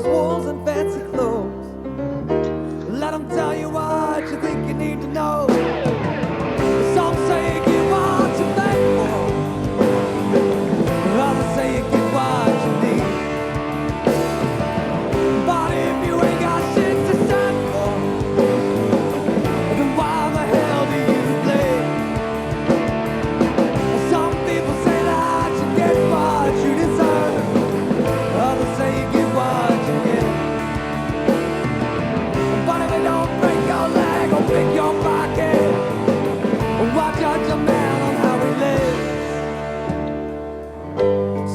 his walls and fancy clothes. Let him tell you what you think you need to know. Some say you get what you pay for, others say you get what you need. But if you ain't got shit to stand for, then why the hell do you bleed? Some people say that you get what you deserve, others say you get what you get. But if it don't break your leg or pick your pocket, why judge a man on how he lives?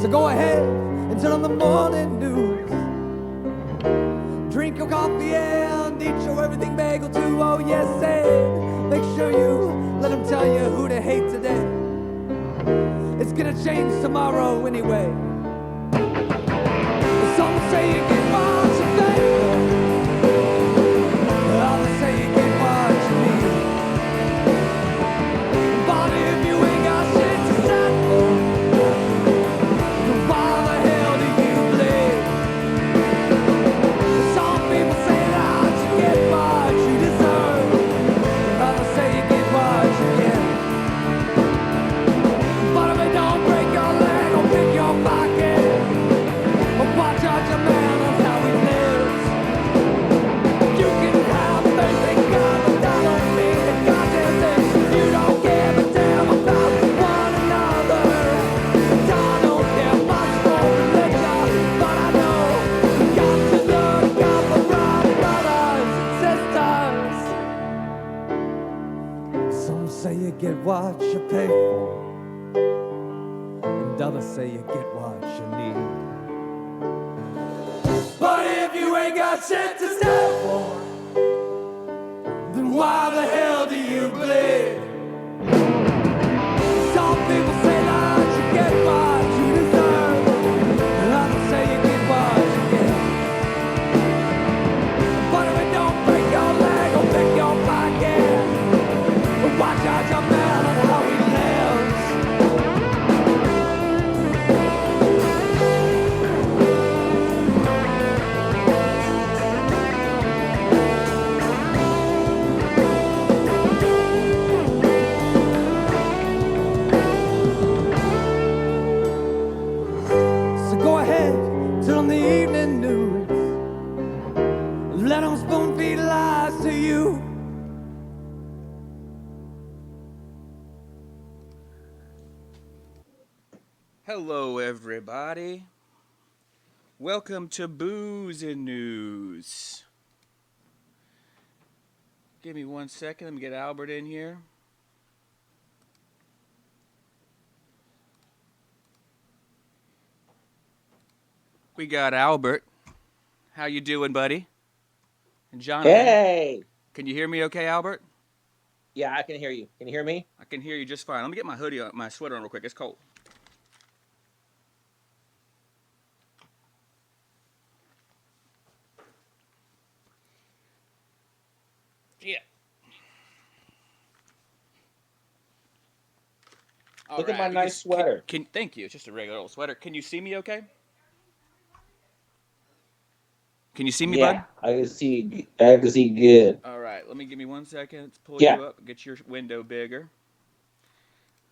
So go ahead and turn on the morning news. Drink your coffee and eat your everything bagel too. Oh yes, and make sure you let them tell you who to hate today. It's gonna change tomorrow anyway. Some say you get what you pay for, others say you get what you need. But if you ain't got shit to stand for, then why the hell do you bleed? Some people say that you get what you deserve, others say you get what you get. But if it don't break your leg or pick your pocket, why judge a man on how he lives? You can have faith in God, but that don't mean a goddamn thing. You don't give a damn about one another. And I don't care much for religion, but I know we got to look out for our brothers and sisters. Some say you get what you pay for, and others say you get what you need. But if you ain't got shit to stand for, then why the hell do you bleed? Some people say that you get what you deserve, and others say you get what you get. But if it don't break your leg or pick your pocket, why judge a man on how he lives? So go ahead, turn on the evening news. Let them spoon feed lies to you. Hello, everybody. Welcome to Booze and News. Give me 1 second. Let me get Albert in here. We got Albert. How you doing, buddy? And Jonathan. Hey! Can you hear me okay, Albert? Yeah, I can hear you. Can you hear me? I can hear you just fine. Let me get my hoodie on, my sweater on real quick. It's cold. Yeah. Look at my nice sweater. Thank you. It's just a regular old sweater. Can you see me okay? Can you see me, bud? I can see. I can see good. All right. Give me 1 second. Let's pull Yeah. you up. Get your window bigger.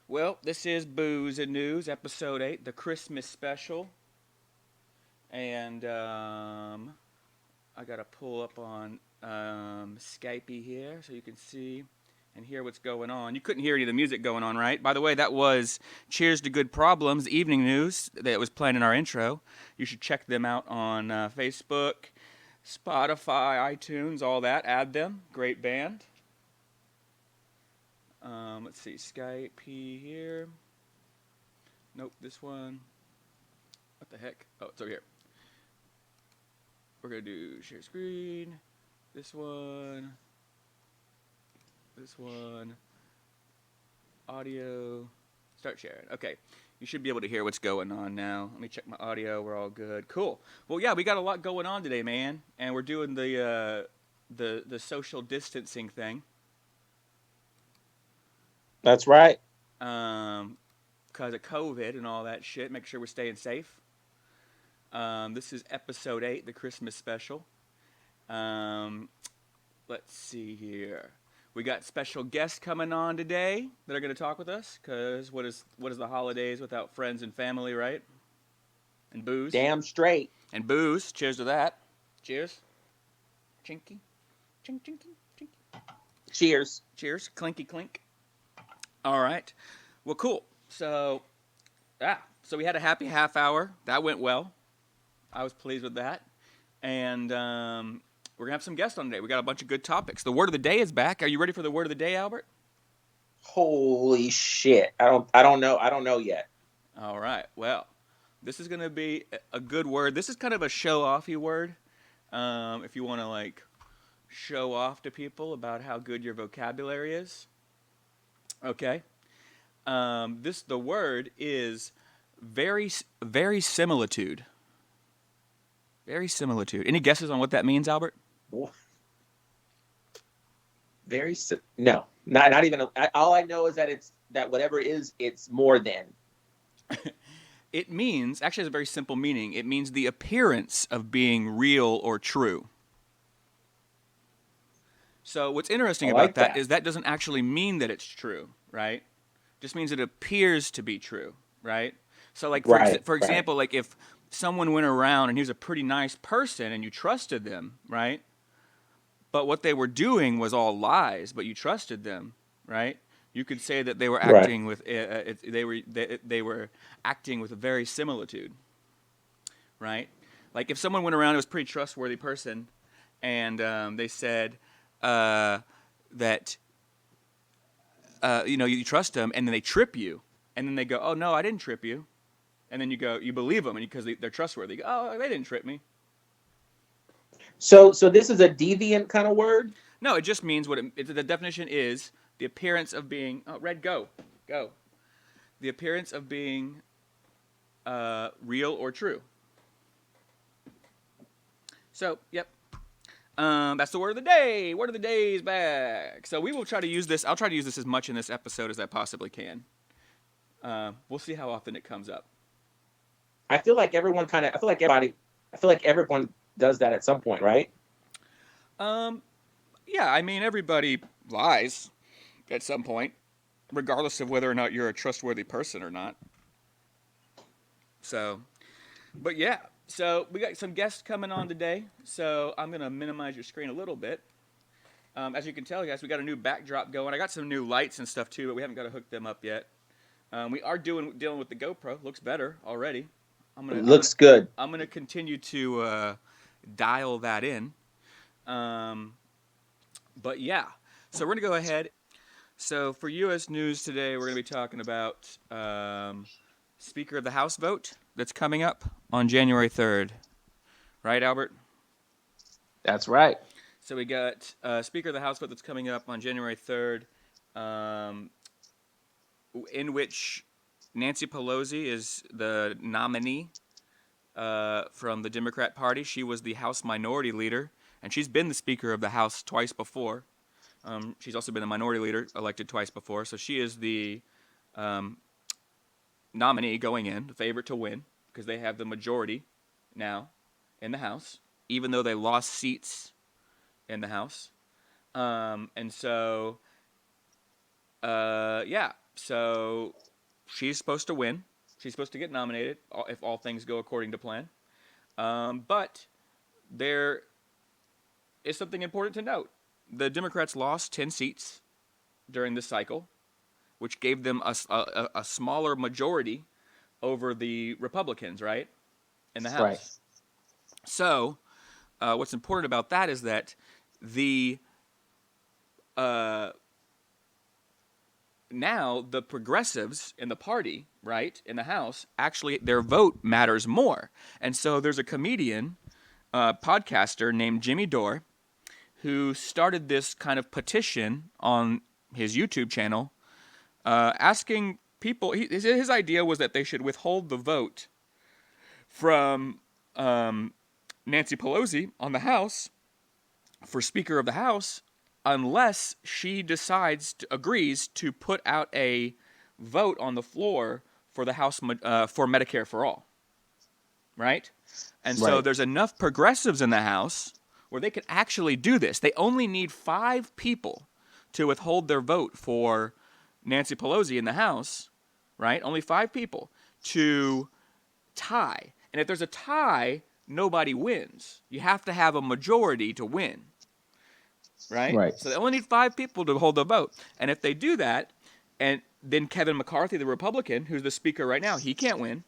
Well, this is Booze and News, episode 8, the Christmas special. And I got to pull up on Skypey here so you can see and hear what's going on. You couldn't hear any of the music going on, right? By the way, that was Cheers to Good Problems, evening news that was playing in our intro. You should check them out on Facebook, Spotify, iTunes, all that. Add them. Great band. Let's see, Skype here. Nope, this one. What the heck? Oh, it's over here. We're going to do share screen. This one. Audio. Start sharing. Okay. You should be able to hear what's going on now. Let me check my audio. We're all good. Cool. Well, yeah, we got a lot going on today, man. And we're doing the social distancing thing. That's right. Because of COVID and all that shit. Make sure we're staying safe. This is episode 8, the Christmas special. Let's see here. We got special guests coming on today that are going to talk with us. Cause what is the holidays without friends and family, right? And booze. Damn straight. And booze. Cheers to that. Cheers. Chinky, chink, chinky, chinky. Cheers. Cheers. Clinky, clink. All right. Well, cool. So we had a happy half hour. That went well. I was pleased with that. And we're going to have some guests on today. We got a bunch of good topics. The word of the day is back. Are you ready for the word of the day, Albert? Holy shit. I don't know yet. All right. Well, this is going to be a good word. This is kind of a show-offy word. If you want to, like, show off to people about how good your vocabulary is. Okay. The word is very similitude. Very similitude. Any guesses on what that means, Albert? No, not even. All I know is that that whatever it is, it's more than. It means, actually has a very simple meaning. It means the appearance of being real or true. So what's interesting about that is that doesn't actually mean that it's true, right? Just means it appears to be true, right? So like for example, like if someone went around and he was a pretty nice person and you trusted them, right? But what they were doing was all lies, but you trusted them, right? You could say that they were acting with they were acting with a very similitude, right? Like if someone went around and was a pretty trustworthy person, and they said that you trust them, and then they trip you, and then they go, "Oh no, I didn't trip you," and then you believe them, and because they're trustworthy, you go, "Oh, they didn't trip me." So this is a deviant kind of word? No, it just means the definition is the appearance of being go. The appearance of being real or true. So, yep. That's the word of the day. Word of the day is back. So we will try to use this. I'll try to use this as much in this episode as I possibly can. We'll see how often it comes up. I feel like everyone does that at some point, right? Yeah, I mean, everybody lies at some point, regardless of whether or not you're a trustworthy person or not. So, but yeah. So we got some guests coming on today, so I'm going to minimize your screen a little bit. As you can tell, guys, we got a new backdrop going. I got some new lights and stuff, too, but we haven't got to hook them up yet. We are dealing with the GoPro. Looks better already. Looks good. I'm going to continue to dial that in. But yeah, so we're going to go ahead. So for U.S. News today, we're going to be talking about Speaker of the House vote that's coming up on January 3rd. Right, Albert? That's right. So we got Speaker of the House vote that's coming up on January 3rd, in which Nancy Pelosi is the nominee from the Democrat Party. She was the House Minority Leader, and she's been the Speaker of the House twice before. She's also been a Minority Leader elected twice before, so she is the nominee going in, the favorite to win, because they have the majority now in the House, even though they lost seats in the House. And so, so she's supposed to win. She's supposed to get nominated if all things go according to plan. But there is something important to note. The Democrats lost 10 seats during this cycle, which gave them a smaller majority over the Republicans, right, in the House. Right. So what's important about that is that now the progressives in the party, right, in the House, actually their vote matters more. And so there's a comedian, podcaster named Jimmy Dore, who started this kind of petition on his YouTube channel, asking people. His idea was that they should withhold the vote from Nancy Pelosi on the House for Speaker of the House unless she agrees to put out a vote on the floor for the House for Medicare for all. right? And so Right. there's enough progressives in the House where they could actually do this. They only need 5 people to withhold their vote for Nancy Pelosi in the House, right? Only 5 people to tie. And if there's a tie, nobody wins. You have to have a majority to win, right? Right. So they only need 5 people to hold the vote. And if they do that, and then Kevin McCarthy, the Republican, who's the speaker right now, he can't win,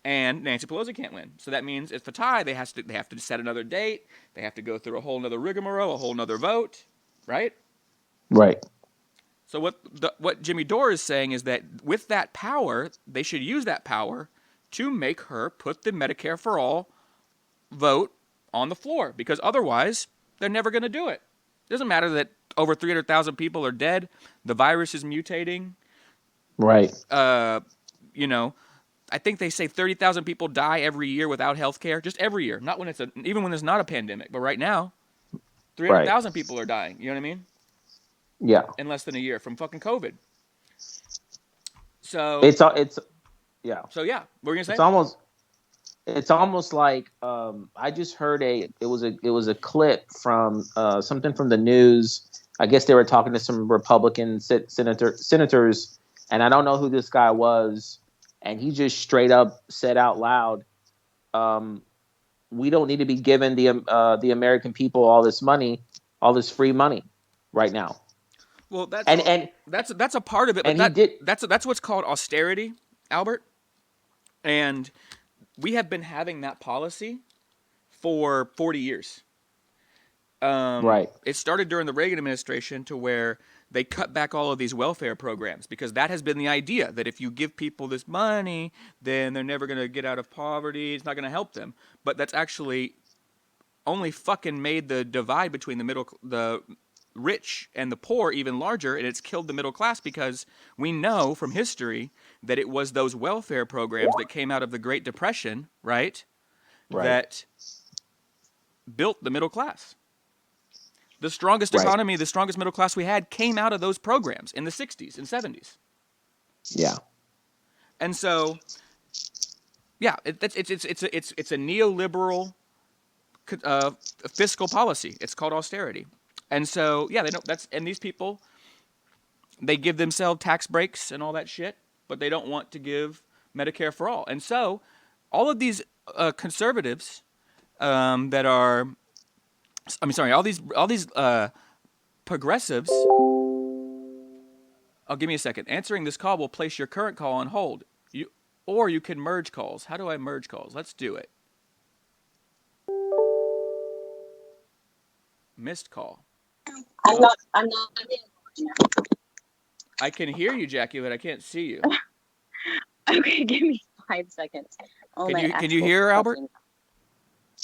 and Nancy Pelosi can't win. So that means if a tie, they have to set another date. They have to go through a whole nother rigmarole, a whole nother vote, right? Right. So what Jimmy Dore is saying is that with that power, they should use that power to make her put the Medicare for All vote on the floor, because otherwise they're never going to do it. It doesn't matter that over 300,000 people are dead, the virus is mutating. Right. You know, I think they say 30,000 people die every year without health care, just every year. Not when even when there's not a pandemic, but right now, 300,000 people are dying. You know what I mean? Yeah. In less than a year from fucking COVID. So It's yeah. So yeah, what were you gonna say? It's almost like I just heard it was a clip from something from the news. I guess they were talking to some Republican senators, and I don't know who this guy was, and he just straight up said out loud, "We don't need to be giving the American people all this money, all this free money, right now." Well, that's a part of it, but that's what's called austerity, Albert. And we have been having that policy for 40 years. Right. It started during the Reagan administration, to where they cut back all of these welfare programs, because that has been the idea that if you give people this money, then they're never going to get out of poverty. It's not going to help them. But that's actually only fucking made the divide between the rich and the poor even larger, and it's killed the middle class, because we know from history that it was those welfare programs that came out of the Great Depression, right? That built the middle class. The strongest economy, the strongest middle class we had came out of those programs in the 60s and 70s. Yeah. And so, yeah, it's a neoliberal fiscal policy. It's called austerity. And so, yeah, and these people, they give themselves tax breaks and all that shit, but they don't want to give Medicare for all. And so, all of these conservatives all these progressives. Oh, give me a second. Answering this call will place your current call on hold. Or you can merge calls. How do I merge calls? Let's do it. Missed call. I'm not. I can hear you, Jackie, but I can't see you. Okay, give me 5 seconds. Can you hear her, Albert?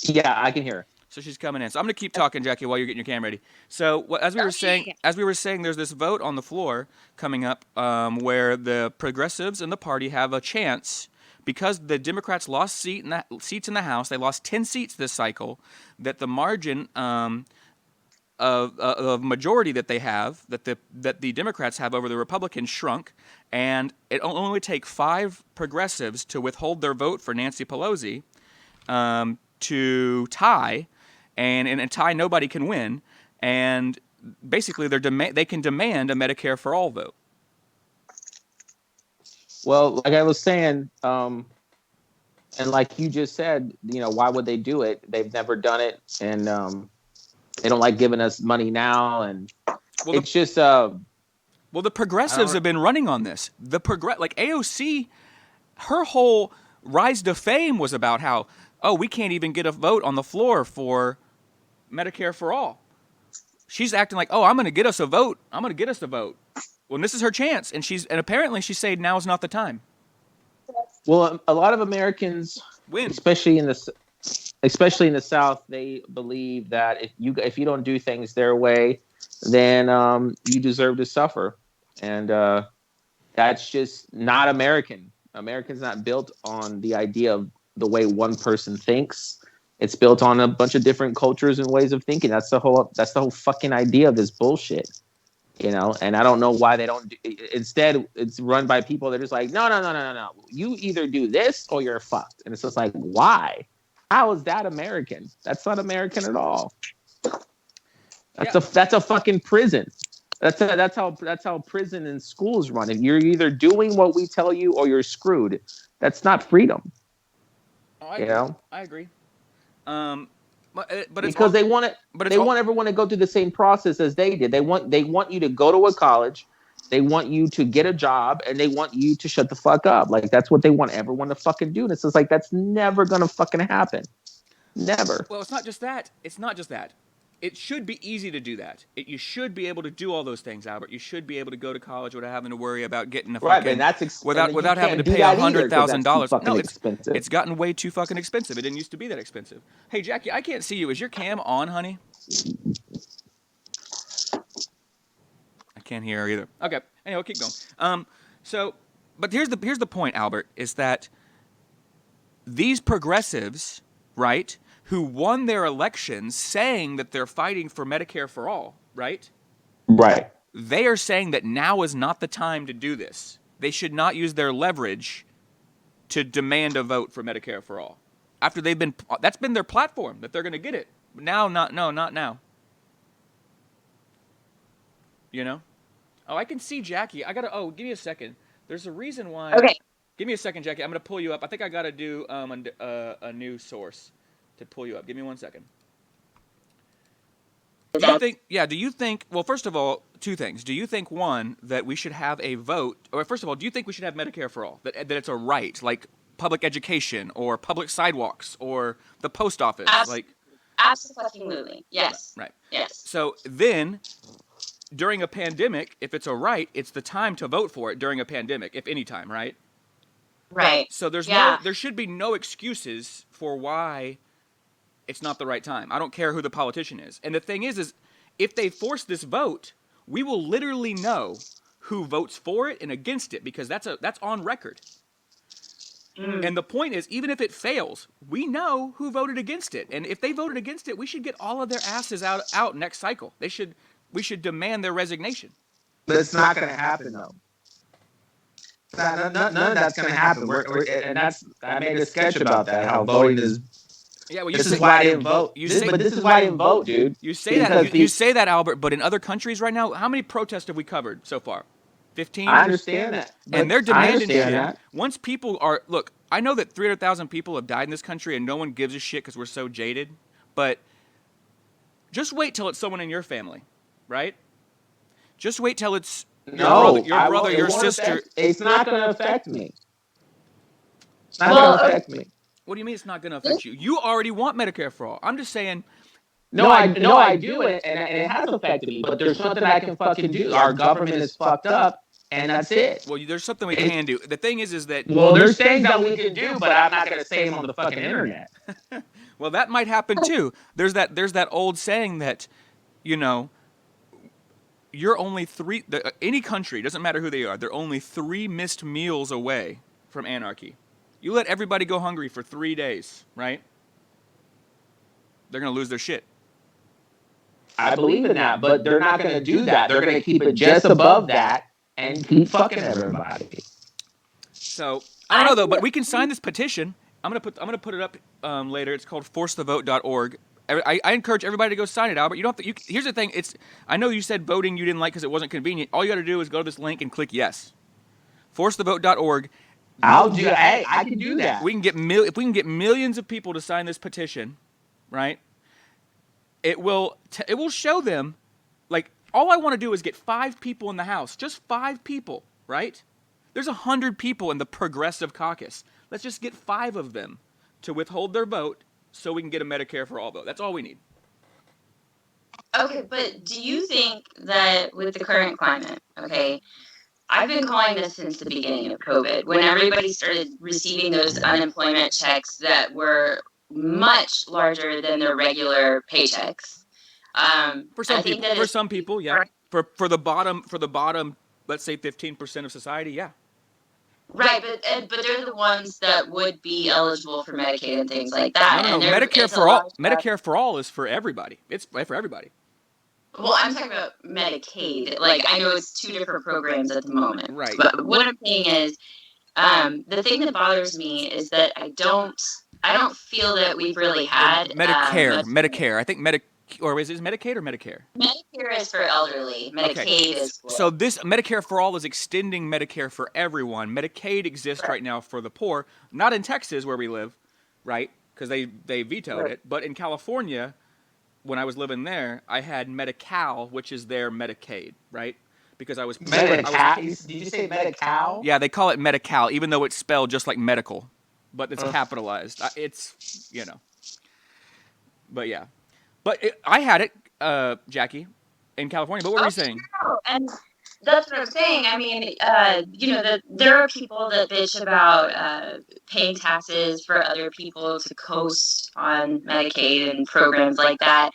Yeah, I can hear her. So she's coming in. So I'm going to keep talking, Jackie, while you're getting your camera ready. So as we were saying, there's this vote on the floor coming up where the progressives and the party have a chance, because the Democrats lost seats in the House. They lost 10 seats this cycle. That the margin of majority that they have, that the Democrats have over the Republicans, shrunk, and it only take 5 progressives to withhold their vote for Nancy Pelosi to tie. And in a tie, nobody can win, and basically they can demand a Medicare for all vote. Well, like I was saying, and like you just said, why would they do it? They've never done it, and they don't like giving us money now, and it's just. Well, the progressives have been running on this. Like AOC, her whole rise to fame was about how, we can't even get a vote on the floor for Medicare for all. She's acting like, I'm going to get us a vote. I'm going to get us a vote. Well, this is her chance, and apparently she's saying now is not the time. Well, a lot of Americans win, especially in the South. They believe that if you don't do things their way, then you deserve to suffer, and that's just not American. American's not built on the idea of the way one person thinks. It's built on a bunch of different cultures and ways of thinking. That's the whole fucking idea of this bullshit. And I don't know why they don't. Instead, it's run by people that are just like, no, no, no, no, no, no. You either do this or you're fucked. And it's just like, why? How is that American? That's not American at all. That's a fucking prison. That's how prison and schools run. And you're either doing what we tell you or you're screwed. That's not freedom. Oh, I agree. But it's because they want it. They want everyone to go through the same process as they did. They want you to go to a college. They want you to get a job, and they want you to shut the fuck up. Like, that's what they want everyone to fucking do. And it's just like, that's never gonna fucking happen. Never. Well, it's not just that. It should be easy to do that. You should be able to do all those things, Albert. You should be able to go to college without having to worry about getting a fucking without having to pay $100,000. No, it's gotten way too fucking expensive. It didn't used to be that expensive. Hey, Jackie, I can't see you. Is your cam on, honey? I can't hear her either. Okay. Anyway, keep going. But here's the point, Albert, is that these progressives, right, who won their elections saying that they're fighting for Medicare for all, right? Right. They are saying that now is not the time to do this. They should not use their leverage to demand a vote for Medicare for all. After that's been their platform, that they're going to get it. Not now. Oh, I can see Jackie. Give me a second. There's a reason why. Okay. Give me a second, Jackie. I'm going to pull you up. I think I got to do a new source to pull you up. Give me 1 second. Do you think, well, first of all, two things. Do you think, one, that we should have a vote, or first of all, do you think we should have Medicare for all? That it's a right, like public education or public sidewalks or the post office? Absolutely. Yes. Right. Yes. So then, during a pandemic, if it's a right, it's the time to vote for it during a pandemic, if any time, right? Right. So there should be no excuses for why it's not the right time. I don't care who the politician is. And the thing is if they force this vote, we will literally know who votes for it and against it, because that's on record. And the point is, even if it fails, we know who voted against it. And if they voted against it, we should get all of their asses out next cycle. We should demand their resignation. But it's not going to happen, though. None of that's going to happen. I made a sketch about that, how voting is. Yeah, well, this is why I didn't vote. This is why I didn't vote, dude. You say that. You say that, Albert. But in other countries right now, how many protests have we covered so far? 15. I understand that, and they're demanding shit. That. Once people are I know that 300,000 people have died in this country, and no one gives a shit because we're so jaded. But just wait till it's someone in your family, right? Just wait till it's your brother, your sister. It's not going to affect me. It's not going to affect me. What do you mean it's not going to affect you? You already want Medicare for all. I'm just saying. No, I do it, and it has affected me. But there's something I can fucking do. Our government is fucked up, and that's it. Well, there's something we can do. The thing is that. Well, there's things that we can do, but I'm not going to say them on the fucking internet. Well, that might happen too. There's that old saying that, you're only three. Any country, doesn't matter who they are, they're only 3 missed meals away from anarchy. You let everybody go hungry for 3 days, right? They're going to lose their shit. I believe in that, but they're not going to do that. They're going to keep it just above that and keep fucking everybody. So, I don't know though, but we can sign this petition. I'm going to put it up later. It's called forcethevote.org. I encourage everybody to go sign it, Albert. You don't have to, here's the thing. I know you said voting you didn't like because it wasn't convenient. All you got to do is go to this link and click yes. Forcethevote.org. I can do that. If we can get millions of people to sign this petition, right? It will show them, like, all I want to do is get 5 people in the House, just 5 people, right? There's 100 people in the Progressive Caucus. Let's just get 5 of them to withhold their vote so we can get a Medicare for all vote. That's all we need. Okay, but do you think that with the current climate, okay, I've been calling this since the beginning of COVID, when everybody started receiving those unemployment checks that were much larger than their regular paychecks. For some people, yeah. For the bottom, let's say 15% of society, yeah. Right, but they're the ones that would be eligible for Medicaid and things like that. No. Medicare for all is for everybody. It's for everybody. Well, I'm talking about Medicaid. Like, I know it's two different programs at the moment. Right. But what I'm saying is, the thing that bothers me is that I don't feel that we've really had Medicare. I think or is it Medicaid or Medicare? Medicare is for elderly. Medicaid is for. So this Medicare for all is extending Medicare for everyone. Medicaid exists right now for the poor, not in Texas where we live, right? Because they vetoed it. But in California, when I was living there, I had Medi-Cal, which is their Medicaid, right? Because I was Medi-Cal? Did you say Medi-Cal? Yeah, they call it Medi-Cal, even though it's spelled just like medical, but it's capitalized. It's but yeah, but I had it, Jackie, in California. But what were you saying? And that's what I'm saying. I mean, there are people that bitch about paying taxes for other people to coast on Medicaid and programs like that.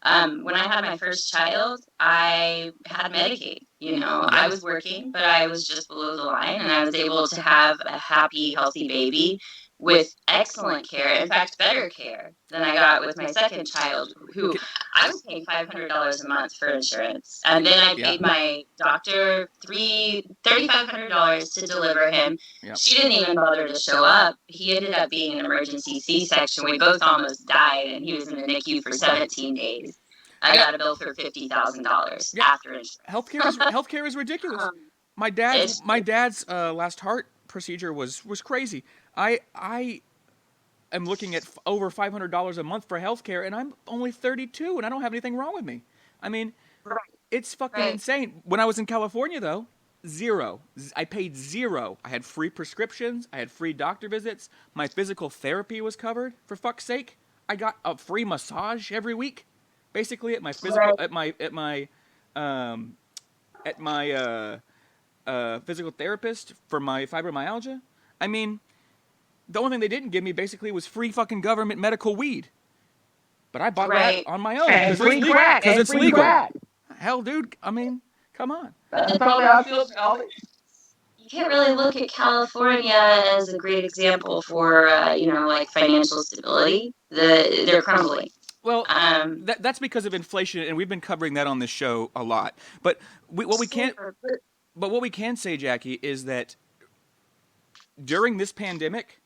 When I had my first child, I had Medicaid. I was working, but I was just below the line, and I was able to have a happy, healthy baby with excellent care. In fact, better care than I got with my second child, who I was paying $500 a month for insurance, and then I paid my doctor $3,500 to deliver him. Yep. She didn't even bother to show up. He ended up being an emergency C-section. We both almost died, and he was in the NICU for 17 days. I got a bill for $50,000 after insurance. Healthcare is ridiculous. My dad's last heart procedure was crazy. I am looking at over $500 a month for healthcare, and I'm only 32, and I don't have anything wrong with me. I mean, it's fucking insane. When I was in California, though, zero. I paid zero. I had free prescriptions. I had free doctor visits. My physical therapy was covered. For fuck's sake, I got a free massage every week. Basically, at my physical physical therapist for my fibromyalgia. I mean, the only thing they didn't give me basically was free fucking government medical weed. But I bought that on my own because it's legal. Crack. Hell, dude. I mean, come on. That's probably how I feel. You can't really look at California as a great example for like financial stability. They're crumbling. Well, that's because of inflation, and we've been covering that on this show a lot. But what we can say, Jackie, is that during this pandemic,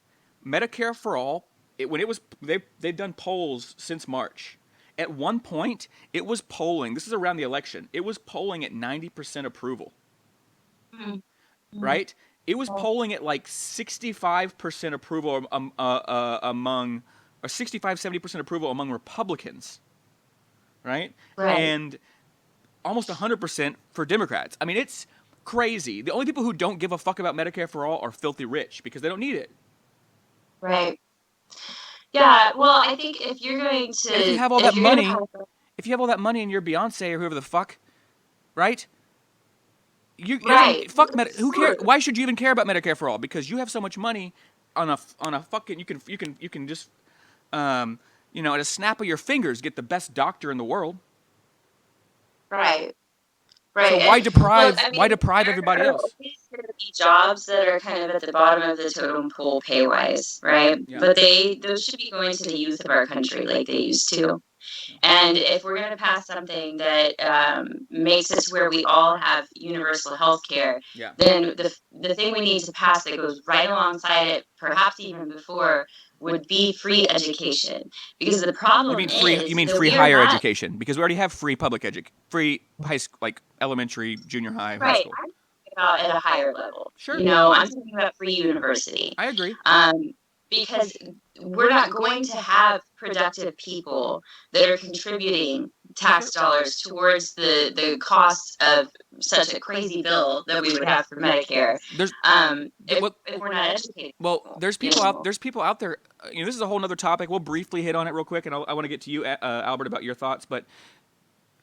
Medicare for all, they've done polls since March. At one point, it was polling. This is around the election. It was polling at 90% approval. Mm-hmm. Right? It was polling at like 65% approval among. Or 65-70% approval among Republicans, right? And almost 100% for Democrats. I mean, it's crazy. The only people who don't give a fuck about Medicare for all are filthy rich because they don't need it. Right. Yeah. Well, I think if you're going to, if you have all that money, and you're Beyonce or whoever the fuck, right? Fuck who cares? Why should you even care about Medicare for all? Because you have so much money on a fucking you can just. At a snap of your fingers, get the best doctor in the world. Right. So why deprive everybody else? There's going to be jobs that are kind of at the bottom of the totem pole pay-wise, right? Yeah. But those should be going to the youth of our country like they used to. And if we're going to pass something that makes us where we all have universal health care, then the thing we need to pass that goes right alongside it, perhaps even before, would be free education. Because the problem you mean free higher education? Because we already have free public free high school, like elementary, junior high, high school. I'm talking about at a higher level. Sure. I'm talking about free university. I agree. Because we're not going to have productive people that are contributing tax dollars towards the cost of such a crazy bill that we would have for Medicare. If we're not educated. Well, there's people out there. This is a whole other topic. We'll briefly hit on it real quick, and I want to get to you, Albert, about your thoughts. But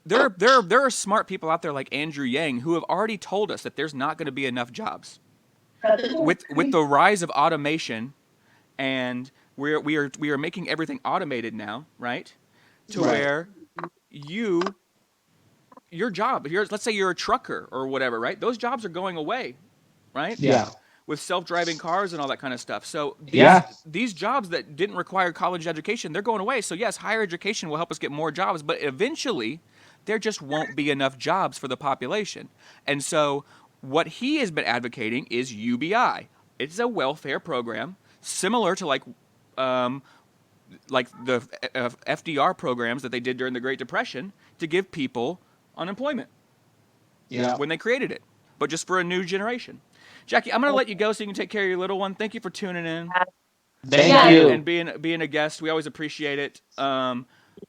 there are smart people out there like Andrew Yang who have already told us that there's not going to be enough jobs with the rise of automation. And we are making everything automated now, right? Where your job, let's say you're a trucker or whatever, right? Those jobs are going away, right? Yeah. With self-driving cars and all that kind of stuff. So these jobs that didn't require college education, they're going away. So yes, higher education will help us get more jobs, but eventually there just won't be enough jobs for the population. And so what he has been advocating is UBI. It's a welfare program similar to like the FDR programs that they did during the Great Depression to give people unemployment when they created it, but just for a new generation. Jackie, I'm going to let you go so you can take care of your little one. Thank you for tuning in. Thank you. And being a guest. We always appreciate it.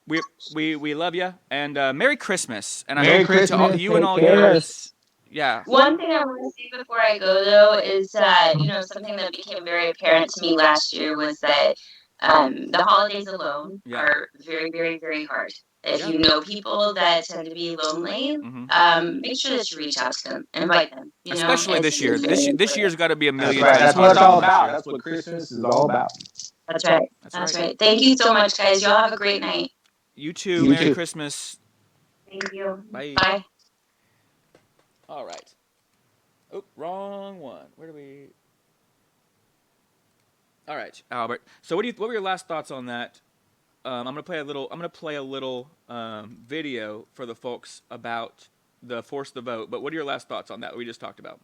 We love you, and Merry Christmas. And Merry I hope Christmas. to all, you and all Take care. yours. Yeah. One thing I want to say before I go, though, is that, something that became very apparent to me last year was that the holidays alone are very, very, very hard. If you know people that tend to be lonely, make sure that you reach out to them, invite them. Especially this year. This year's got to be a million That's right. times That's what it's harder all than last about. year. That's what Christmas is all about. That's right. That's right. Thank you so much, guys. Y'all have a great night. You too. Merry Christmas. Thank you. Bye. Bye. All right. Oh, wrong one. Where do we? All right, Albert. So what were your last thoughts on that? I'm gonna play a little video for the folks about the force the vote. But what are your last thoughts on that we just talked about?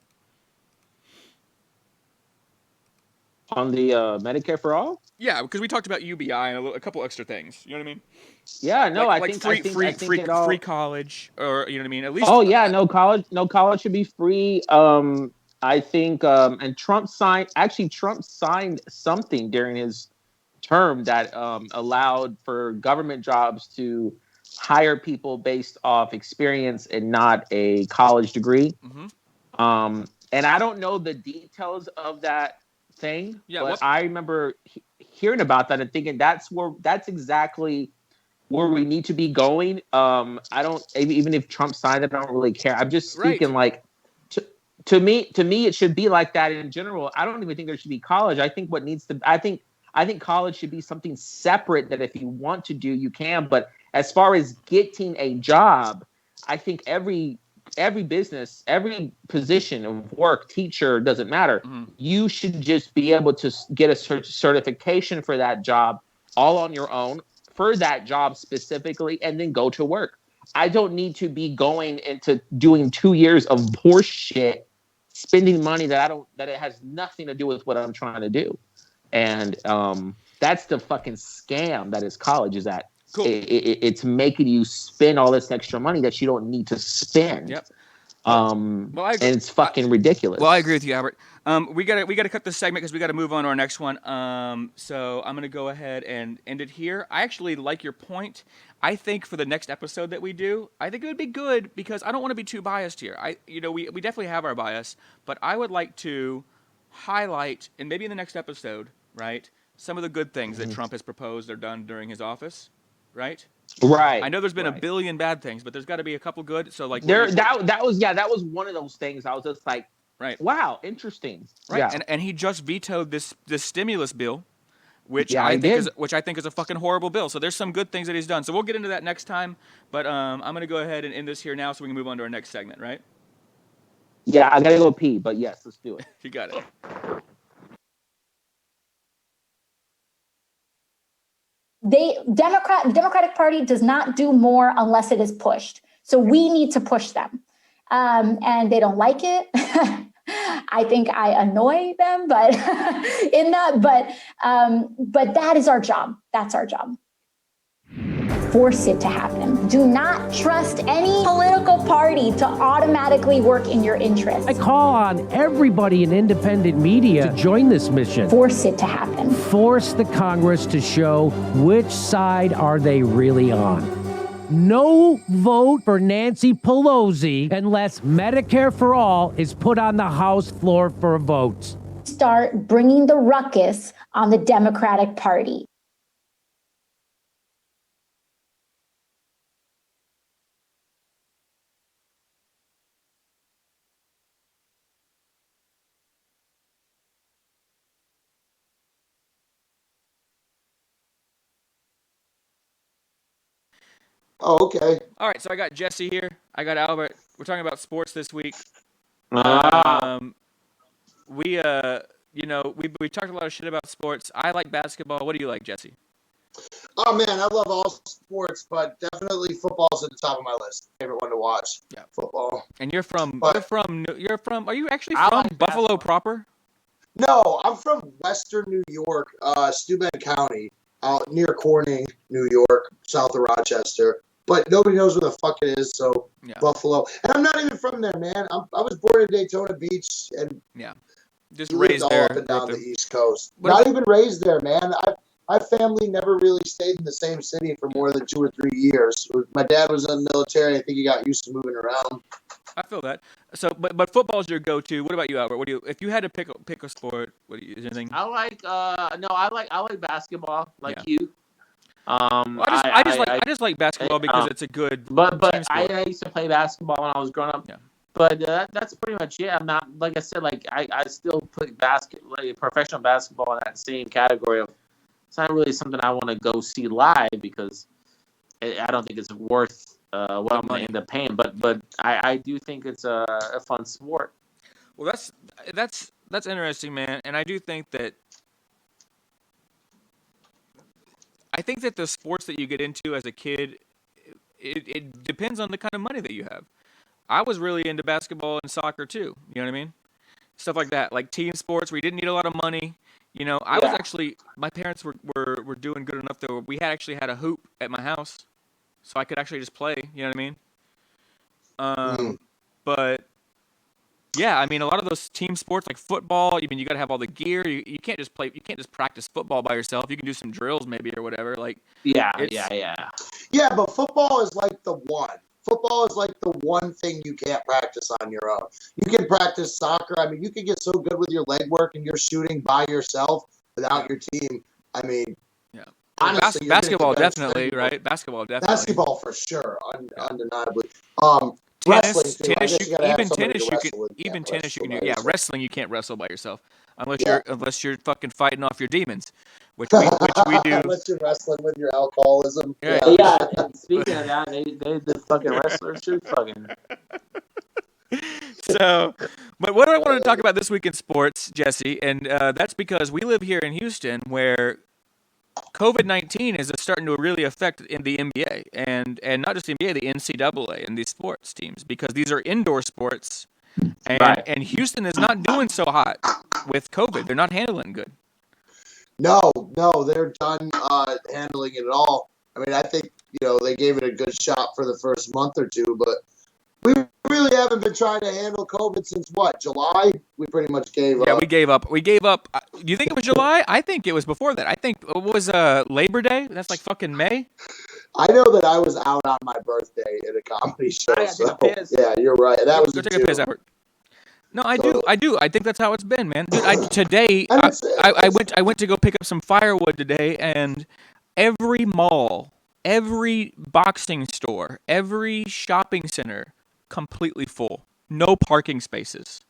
On the Medicare for all? Yeah, because we talked about UBI and a couple extra things. You know what I mean? Yeah, no, I think free college, or you know what I mean? At least. Oh yeah, no college should be free. I think and Trump signed something during his term that allowed for government jobs to hire people based off experience and not a college degree. And I don't know the details of that thing, but I remember hearing about that and thinking that's exactly where we need to be going. I don't, even if Trump signed it, I don't really care. I'm just speaking like to me, it should be like that in general. I don't even think there should be college. I think I think college should be something separate that if you want to do, you can. But as far as getting a job, I think every business, every position of work, teacher, doesn't matter. You should just be able to get a certification for that job all on your own for that job specifically, and then go to work. I don't need to be going into doing 2 years of horse shit, spending money that it has nothing to do with what I'm trying to do. And that's the fucking scam that is college, is that it's making you spend all this extra money that you don't need to spend. Yep. And it's fucking ridiculous. Well, I agree with you, Albert. We gotta cut this segment because we gotta move on to our next one. So I'm gonna go ahead and end it here. I actually like your point. I think for the next episode that we do, I think it would be good because I don't want to be too biased here. We definitely have our bias, but I would like to highlight, and maybe in the next episode, right, some of the good things that Trump has proposed or done during his office, right? Right. I know there's been a billion bad things, but there's got to be a couple good. So like that was one of those things. I was just like, wow, interesting. Right. Yeah. And he just vetoed this stimulus bill, which I think is a fucking horrible bill. So there's some good things that he's done. So we'll get into that next time. But I'm gonna go ahead and end this here now so we can move on to our next segment, right? Yeah, I gotta go pee, but yes, let's do it. You got it. The Democratic Party does not do more unless it is pushed. So we need to push them. And they don't like it. I think I annoy them, but but that is our job. That's our job. Force it to happen. Do not trust any political party to automatically work in your interest. I call on everybody in independent media to join this mission. Force it to happen. Force the Congress to show which side are they really on. No vote for Nancy Pelosi unless Medicare for All is put on the House floor for a vote. Start bringing the ruckus on the Democratic Party. Oh, okay. All right, so I got Jesse here. I got Albert. We're talking about sports this week. We talked a lot of shit about sports. I like basketball. What do you like, Jesse? Oh man, I love all sports, but definitely football's at the top of my list. Favorite one to watch. Yeah. Football. And you're from. But- Are you actually I from like Buffalo basketball. proper? No, I'm from Western New York, Steuben County, out near Corning, New York, south of Rochester. But nobody knows where the fuck it is, so Yeah. Buffalo. And I'm not even from there, man. I was born in Daytona Beach and Just lived raised all there. up and down with the East Coast. What Not about- even raised there, man. My family never really stayed in the same city for more than 2 or 3 years. My dad was in the military. I think he got used to moving around. I feel that. So, but football's your go-to. What about you, Albert? What do you? If you had to pick a sport, what do you? Is there anything? I like I like basketball like Yeah. you. Well, I just like basketball because it's a good But team sport. I used to play basketball when I was growing up. Yeah. But that's pretty much it. I'm not, like I said, like I still put professional basketball in that same category of. It's not really something I want to go see live because I don't think it's worth what I'm going to end up paying. But I do think it's a fun sport. Well, that's interesting, man. And I do think that the sports that you get into as a kid, it depends on the kind of money that you have. I was really into basketball and soccer too. You know what I mean? Stuff like that, like team sports where you didn't need a lot of money. You know, I was actually, my parents were doing good enough that we actually had a hoop at my house, so I could actually just play. You know what I mean? But yeah, I mean, a lot of those team sports like football, I mean, you got to have all the gear. You can't just play. You can't just practice football by yourself. You can do some drills maybe or whatever. Like Yeah, but football is like the one. Football is like the one thing you can't practice on your own. You can practice soccer. I mean, you can get so good with your leg work and your shooting by yourself without your team. I mean, honestly, basketball definitely, right? Basketball definitely. Basketball for sure, undeniably. Tennis, wrestling, too. even tennis you can do. Yeah, wrestling you can't wrestle by yourself unless you're fucking fighting off your demons, which we do. Unless you're wrestling with your alcoholism. Yeah. Speaking of that, they the fucking wrestlers too, fucking. So, but what I wanted to talk about this week in sports, Jesse, and that's because we live here in Houston, where COVID-19 is starting to really affect in the NBA and not just the NBA, the NCAA and these sports teams, because these are indoor sports, and Houston is not doing so hot with COVID. They're not handling good. No, they're done handling it at all. I mean, I think they gave it a good shot for the first month or two, but we really haven't been trying to handle COVID since what, July? We pretty much gave up. Yeah, we gave up. Do you think it was July? I think it was before that. I think it was Labor Day. That's like fucking May. I know that I was out on my birthday at a comedy show. So, yeah, you're right. That was Go take a piss, Albert. No, I do. I think that's how it's been, man. Dude, I went to go pick up some firewood today, and every mall, every boxing store, every shopping center, completely full. No parking spaces.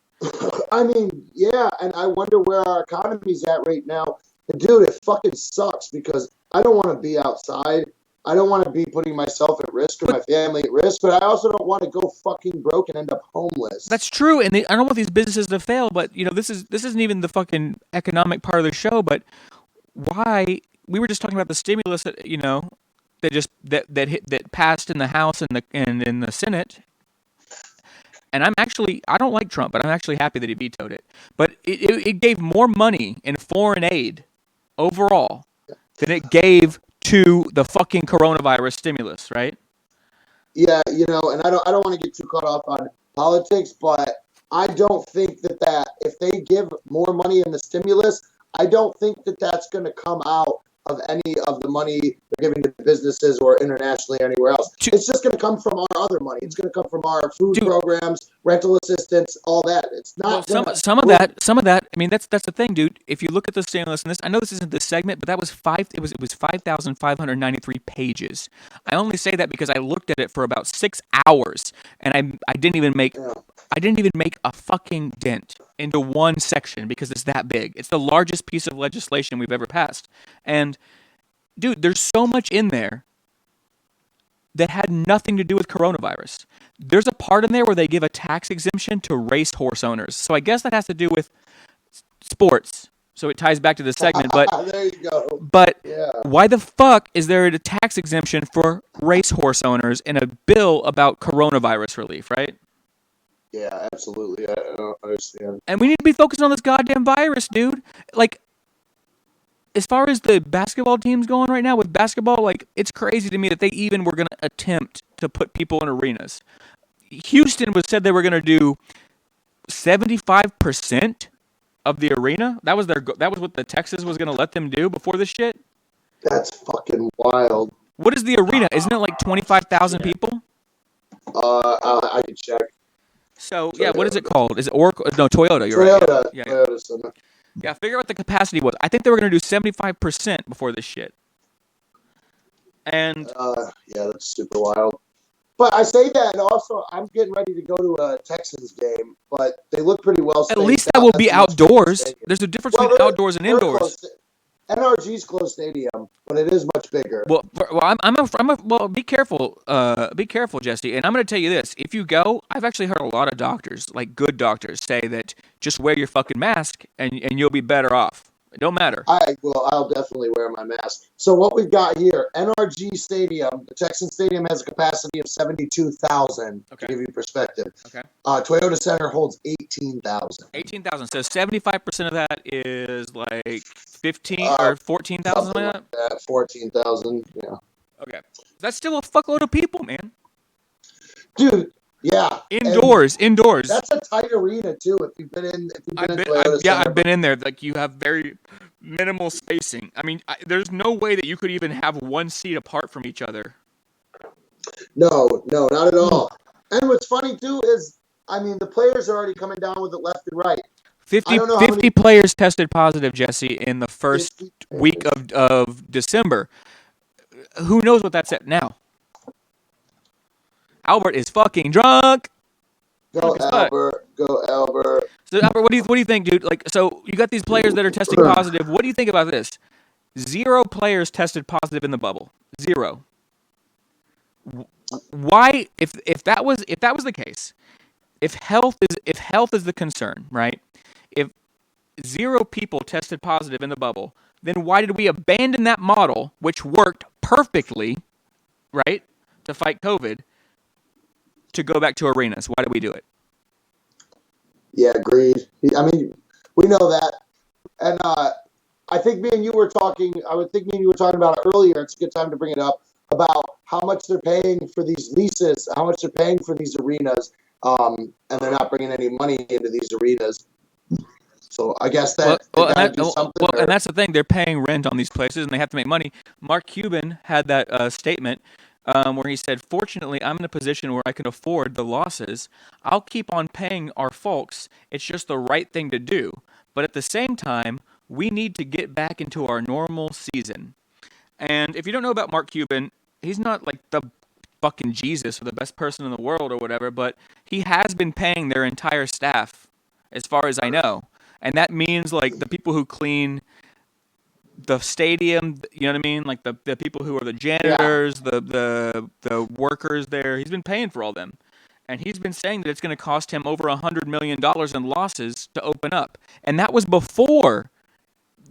I mean, yeah, and I wonder where our economy's at right now. And dude, it fucking sucks because I don't want to be outside. I don't want to be putting myself at risk or my family at risk, but I also don't want to go fucking broke and end up homeless. That's true, and I don't want these businesses to fail, but this isn't even the fucking economic part of the show. But why we were just talking about the stimulus that that passed in the House and in the Senate. And I don't like Trump, but I'm actually happy that he vetoed it. But it gave more money in foreign aid overall than it gave to the fucking coronavirus stimulus, right? Yeah, and I don't want to get too caught up on politics, but I don't think that if they give more money in the stimulus, I don't think that that's going to come out of any of the money they're giving to businesses or internationally or anywhere else. It's just going to come from our other money. It's going to come from our food programs, rental assistance, all that. It's not some of that. I mean, that's the thing, dude. If you look at the stimulus, and I know this isn't this segment, but that was 5,593 pages. I only say that because I looked at it for about 6 hours, and I didn't even make a fucking dent into one section because it's that big. It's the largest piece of legislation we've ever passed. And, dude, there's so much in there that had nothing to do with coronavirus. There's a part in there where they give a tax exemption to racehorse owners. So I guess that has to do with sports. so it ties back to the segment. But there you go. but Yeah. why the fuck is there a tax exemption for racehorse owners in a bill about coronavirus relief, right? Yeah, absolutely. I don't understand. And we need to be focused on this goddamn virus, dude. Like, as far as the basketball team's going right now with basketball, like, it's crazy to me that they even were going to attempt to put people in arenas. Houston said they were going to do 75% of the arena. That was what the Texas was going to let them do before this shit. That's fucking wild. What is the arena? Isn't it like 25,000 people? I can check. So, yeah, what is it called? Is it Oracle? No, Toyota. You're right. Toyota. Yeah. Toyota Center. Yeah, figure out what the capacity was. I think they were going to do 75% before this shit. And yeah, that's super wild. But I say that, and also I'm getting ready to go to a Texans game, but they look pretty well. At least that will be outdoors. There's a difference between outdoors and indoors. NRG's closed stadium, but it is much bigger. Well, be careful, Jesse. And I'm going to tell you this: if you go, I've actually heard a lot of doctors, like good doctors, say that just wear your fucking mask and you'll be better off. It don't matter. I'll definitely wear my mask. So what we've got here, NRG Stadium, the Texan Stadium has a capacity of 72,000. Okay. To give you perspective. Okay. Toyota Center holds 18,000. 18,000. So 75% of that is like 15 or 14,000, something like that. 14,000. Yeah. Okay. That's still a fuckload of people, man. Dude. Yeah. Indoors. That's a tight arena too. If you've been in, I've been in there. Like, you have very minimal spacing. I mean, there's no way that you could even have one seat apart from each other. No, not at all. And what's funny too is, I mean, the players are already coming down with it left and right. 50 players tested positive, Jesse, in the first week of December. Who knows what that's at now? Albert is fucking drunk. Go Albert. So Albert, what do you think, dude? Like, so you got these players that are testing positive. What do you think about this? 0 players tested positive in the bubble. 0. Why? If that was the case, if health is the concern, right? If 0 people tested positive in the bubble, then why did we abandon that model, which worked perfectly, right, to fight COVID, to go back to arenas? Why did we do it? Yeah, agreed. I mean, we know that. And I think me and you were talking about it earlier. It's a good time to bring it up, about how much they're paying for these leases, how much they're paying for these arenas, and they're not bringing any money into these arenas. So I guess that and that's the thing. They're paying rent on these places, and they have to make money. Mark Cuban had that statement where he said, "Fortunately, I'm in a position where I can afford the losses. I'll keep on paying our folks. It's just the right thing to do. But at the same time, we need to get back into our normal season." And if you don't know about Mark Cuban, he's not like the fucking Jesus or the best person in the world or whatever, but he has been paying their entire staff, as far as I know. And that means, like, the people who clean the stadium, you know what I mean? Like the people who are the janitors, the workers there. He's been paying for all them. And he's been saying that it's going to cost him over $100 million in losses to open up. And that was before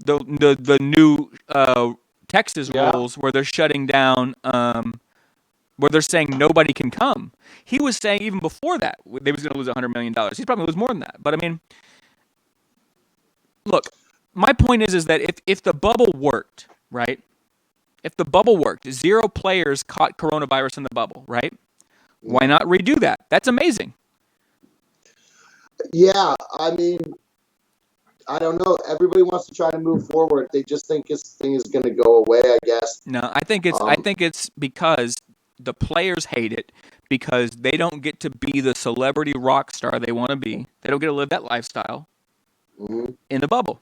the new Texas rules where they're shutting down, where they're saying nobody can come. He was saying even before that they was going to lose $100 million. He's probably lose more than that. But I mean, look, my point is that if the bubble worked, right? If the bubble worked, 0 players caught coronavirus in the bubble, right? Why not redo that? That's amazing. Yeah, I mean, I don't know. Everybody wants to try to move forward. They just think this thing is going to go away, I guess. No, I think it's because the players hate it, because they don't get to be the celebrity rock star they want to be. They don't get to live that lifestyle in the bubble.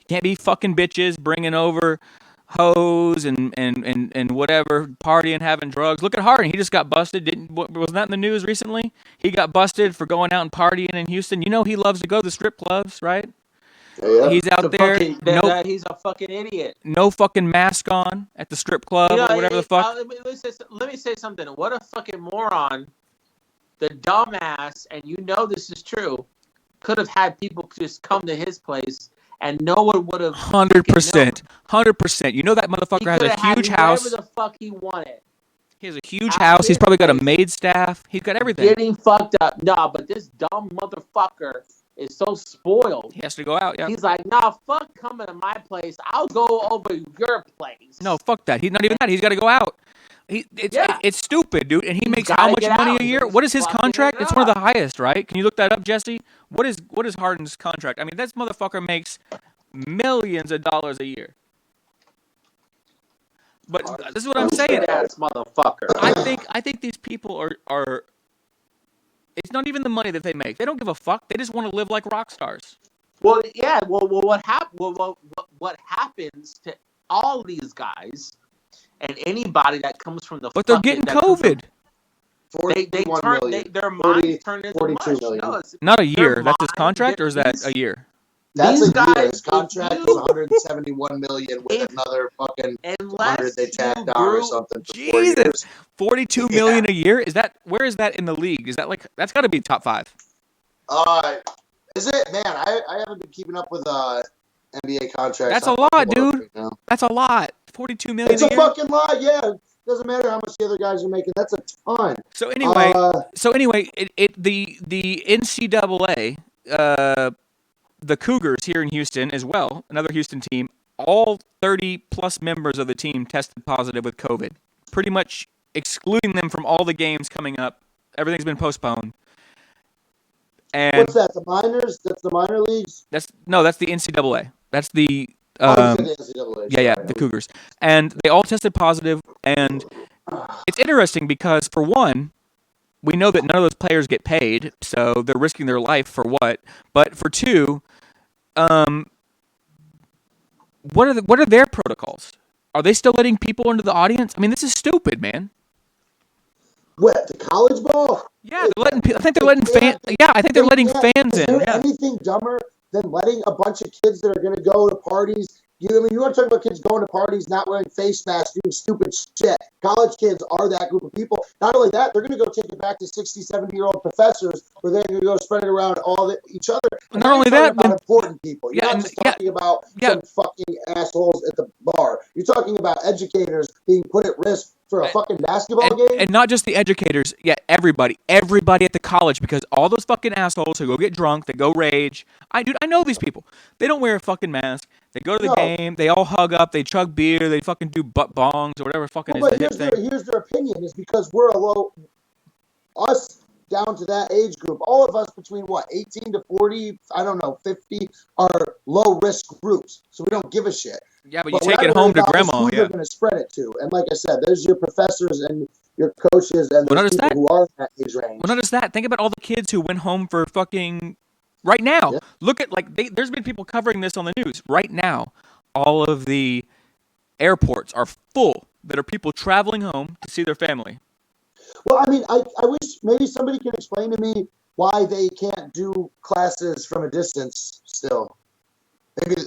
You can't be fucking bitches bringing over hoes and whatever, partying, having drugs. Look at Harden. He just got busted. Wasn't that in the news recently? He got busted for going out and partying in Houston. You know he loves to go to the strip clubs, right? Yeah. He's out there. He's a fucking idiot. No fucking mask on at the strip club or whatever the fuck. Let me say something. What a fucking moron. The dumbass, and you know this is true, could have had people just come to his place and no one would have 100%. 100%. You know that motherfucker has a huge house. Whatever the fuck he wanted. He has a huge house. He's probably got a maid staff. He's got everything. Getting fucked up. Nah, but this dumb motherfucker is so spoiled. He has to go out, yeah. He's like, nah, fuck coming to my place. I'll go over your place. No, fuck that. He's not even that. He's got to go out. It's stupid, dude. And he makes how much money a year? What is his contract? It's one of the highest, right? Can you look that up, Jesse? What is Harden's contract? I mean, this motherfucker makes millions of dollars a year. But this is what I'm saying. Ass motherfucker. I think these people are. It's not even the money that they make. They don't give a fuck. They just want to live like rock stars. Well, yeah. Well, what happens to all these guys and anybody that comes from the? But they're getting COVID. Their minds turn into 42 million. No, not a year. That's his contract, or is that a year? That's These a year. guys, His contract is 171 million with another fucking 100 they tacked on or something for 4 years. Jesus, 42 million a year. Is that where is that in the league? Is that like that's got to be top 5? Is it? Man, I haven't been keeping up with NBA contracts. That's a lot, dude. Right, That's a lot. 42 million. It's a fucking lot. Yeah. Doesn't matter how much the other guys are making. That's a ton. So anyway, the NCAA, the Cougars here in Houston as well, another Houston team, all 30 plus members of the team tested positive with COVID, pretty much excluding them from all the games coming up. Everything's been postponed. And what's that? The minors? That's the minor leagues? That's the NCAA. That's the the NCAA. yeah, the Cougars. And they all tested positive, and it's interesting because for one, we know that none of those players get paid, so they're risking their life for what? But for two, what are their protocols? Are they still letting people into the audience? I mean, this is stupid, man. What, the college ball? Yeah, I think they're letting fans. Yeah, I think they're letting fans in. Is there anything dumber than letting a bunch of kids that are going to go to parties? You want to talk about kids going to parties, not wearing face masks, doing stupid shit. College kids are that group of people. Not only that, they're going to go take it back to 60, 70-year-old professors where they're going to go spread it around each other. Not only that, about important people. You're not just talking about some fucking assholes at the bar. You're talking about educators being put at risk for a fucking basketball game? And not just the educators, everybody at the college, because all those fucking assholes who go get drunk, they go rage. I know these people. They don't wear a fucking mask. They go to the game, they all hug up, they chug beer, they fucking do butt bongs or whatever fucking is the hip thing. Here's their opinion, is because we're us down to that age group, all of us between 18 to 40, 50 are low risk groups. So we don't give a shit. Yeah, but you take it home to grandma. Who you're going to spread it to. And like I said, there's your professors and your coaches and the people who are in that age range. Well, notice that. Think about all the kids who went home for fucking right now. Yeah. Look at there's been people covering this on the news right now. All of the airports are full that are people traveling home to see their family. Well, I mean, I wish maybe somebody can explain to me why they can't do classes from a distance still. Maybe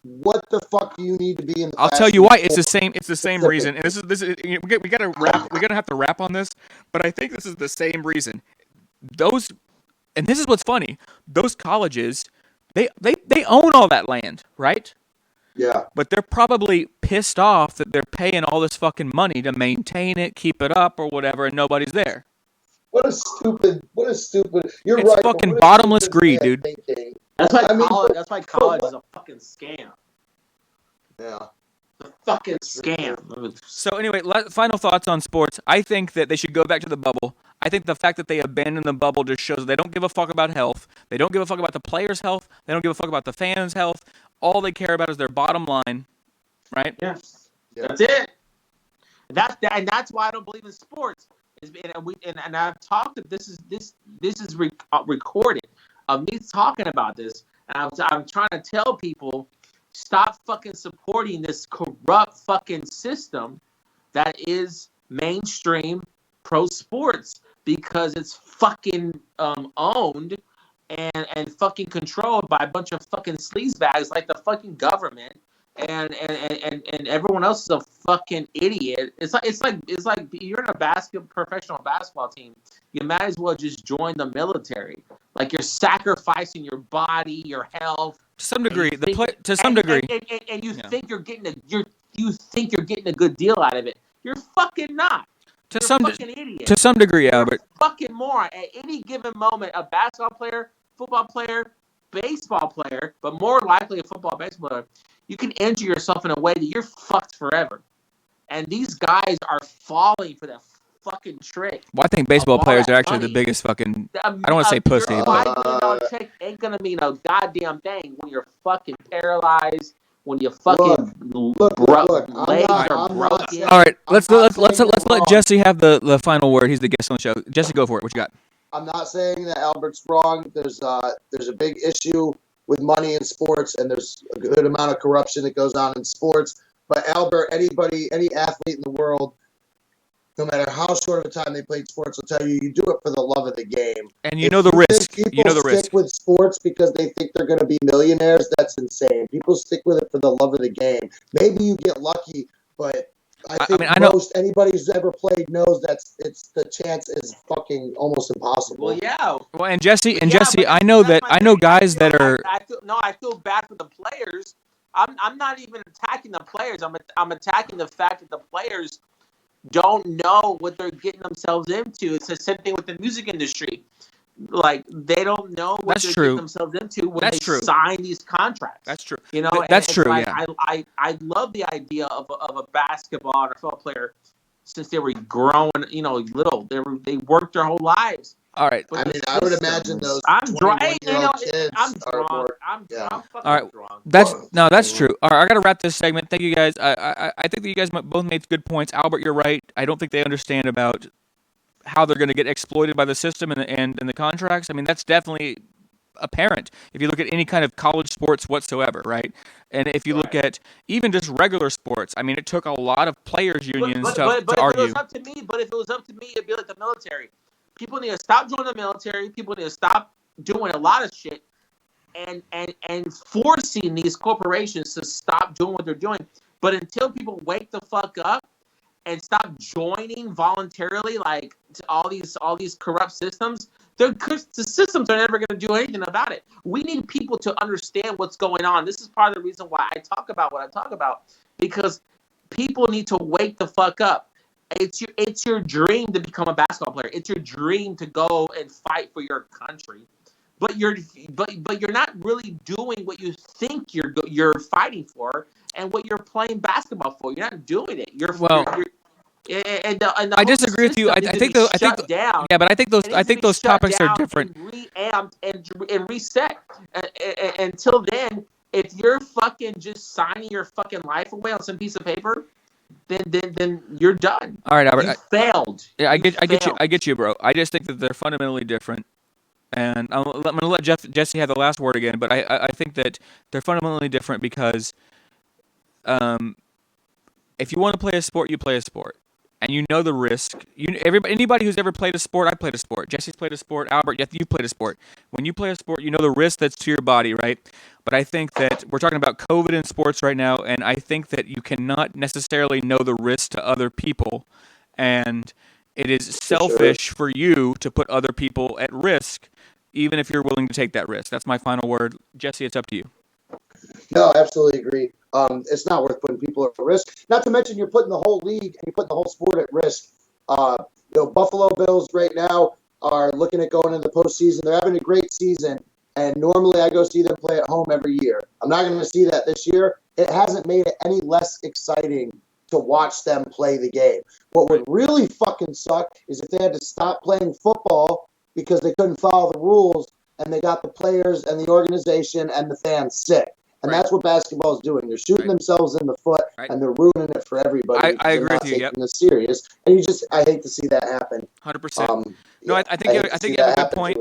what the fuck do you need to be in the I'll tell you why. It's the same reason. And this is we got to wrap. We're going to have to wrap on this, but I think this is the same reason. And this is what's funny. Those colleges, they own all that land, right? Yeah. But they're probably pissed off that they're paying all this fucking money to maintain it, keep it up, or whatever, and nobody's there. What a stupid. You're it's right. It's fucking bottomless greed, dude. That's why college is a fucking scam. Yeah. A fucking scam. So anyway, final thoughts on sports. I think that they should go back to the bubble. I think the fact that they abandoned the bubble just shows they don't give a fuck about health. They don't give a fuck about the players' health. They don't give a fuck about the fans' health. All they care about is their bottom line, right? Yes. That's it. And that's why I don't believe in sports. And I've talked. This is recorded of me talking about this. And I'm trying to tell people, stop fucking supporting this corrupt fucking system that is mainstream pro sports, because it's fucking owned and fucking controlled by a bunch of fucking sleazebags like the fucking government, and everyone else is a fucking idiot. It's like you're in a professional basketball team. You might as well just join the military. Like you're sacrificing your body, your health. To some degree, And you think you're getting you think you're getting a good deal out of it. You're fucking not. You're a fucking idiot. To some degree, Albert. You're a fucking moron. At any given moment, a basketball player, football player, baseball player, but more likely a football baseball player, you can injure yourself in a way that you're fucked forever. And these guys are falling for that fucking trick. Well, I think baseball players are actually the biggest fucking. I don't want to say pussy. Your $5 million check ain't gonna mean a goddamn thing when you're fucking paralyzed. When you fucking legs are broken. All right, let's let Jesse have the final word. He's the guest on the show. Jesse, go for it. What you got? I'm not saying that Albert's wrong. There's a big issue with money in sports, and there's a good amount of corruption that goes on in sports. But Albert, any athlete in the world, no matter how short of a time they played sports, will tell you do it for the love of the game. And you know the risk. People stick with sports because they think they're going to be millionaires. That's insane. People stick with it for the love of the game. Maybe you get lucky, but I think anybody who's ever played knows the chance is fucking almost impossible. Well, yeah. Well, and Jesse, I know guys that are. I feel bad for the players. I'm not even attacking the players. I'm attacking the fact that the players don't know what they're getting themselves into. It's the same thing with the music industry. Like they don't know what they're getting themselves into when they sign these contracts. That's true. You know, that's true. Like, yeah. I love the idea of a basketball or football player since they were growing, little. They worked their whole lives. All right. But I would imagine those. I'm drunk. I'm drunk. I'm yeah. fucking all right. drunk. That's true. All right, I got to wrap this segment. Thank you guys. I think that you guys both made good points. Albert, you're right. I don't think they understand about how they're going to get exploited by the system and the contracts. I mean, that's definitely apparent if you look at any kind of college sports whatsoever, right? And if you look at even just regular sports, I mean, it took a lot of players' unions to argue. But if it was up to me, it'd be like the military. People need to stop joining the military. People need to stop doing a lot of shit and forcing these corporations to stop doing what they're doing. But until people wake the fuck up and stop joining voluntarily, like to all these corrupt systems, the systems are never going to do anything about it. We need people to understand what's going on. This is part of the reason why I talk about what I talk about, because people need to wake the fuck up. It's your dream to become a basketball player. It's your dream to go and fight for your country, but you're not really doing what you think you're fighting for and what you're playing basketball for. You're not doing it. I disagree with you. I think those topics are different. Reamped and reset. Until then, if you're fucking just signing your fucking life away on some piece of paper, then you're done. All right, Albert. You failed. Yeah, I get you, bro. I just think that they're fundamentally different. And I'm going to let Jesse have the last word again, but I think that they're fundamentally different because if you want to play a sport, you play a sport. And you know the risk. Anybody who's ever played a sport, I played a sport. Jesse's played a sport. Albert, you've played a sport. When you play a sport, you know the risk that's to your body, right? But I think that we're talking about COVID in sports right now, and I think that you cannot necessarily know the risk to other people, and it is selfish for you to put other people at risk, even if you're willing to take that risk. That's my final word. Jesse, it's up to you. No, I absolutely agree. It's not worth putting people at risk. Not to mention you're putting the whole league and you're putting the whole sport at risk. Buffalo Bills right now are looking at going into the postseason. They're having a great season, and normally I go see them play at home every year. I'm not going to see that this year. It hasn't made it any less exciting to watch them play the game. What would really fucking suck is if they had to stop playing football because they couldn't follow the rules and they got the players and the organization and the fans sick. And that's what basketball is doing. They're shooting themselves in the foot, and they're ruining it for everybody. I agree with you. Taking it serious, and I hate to see that happen. 100%. No, I think you have a good point.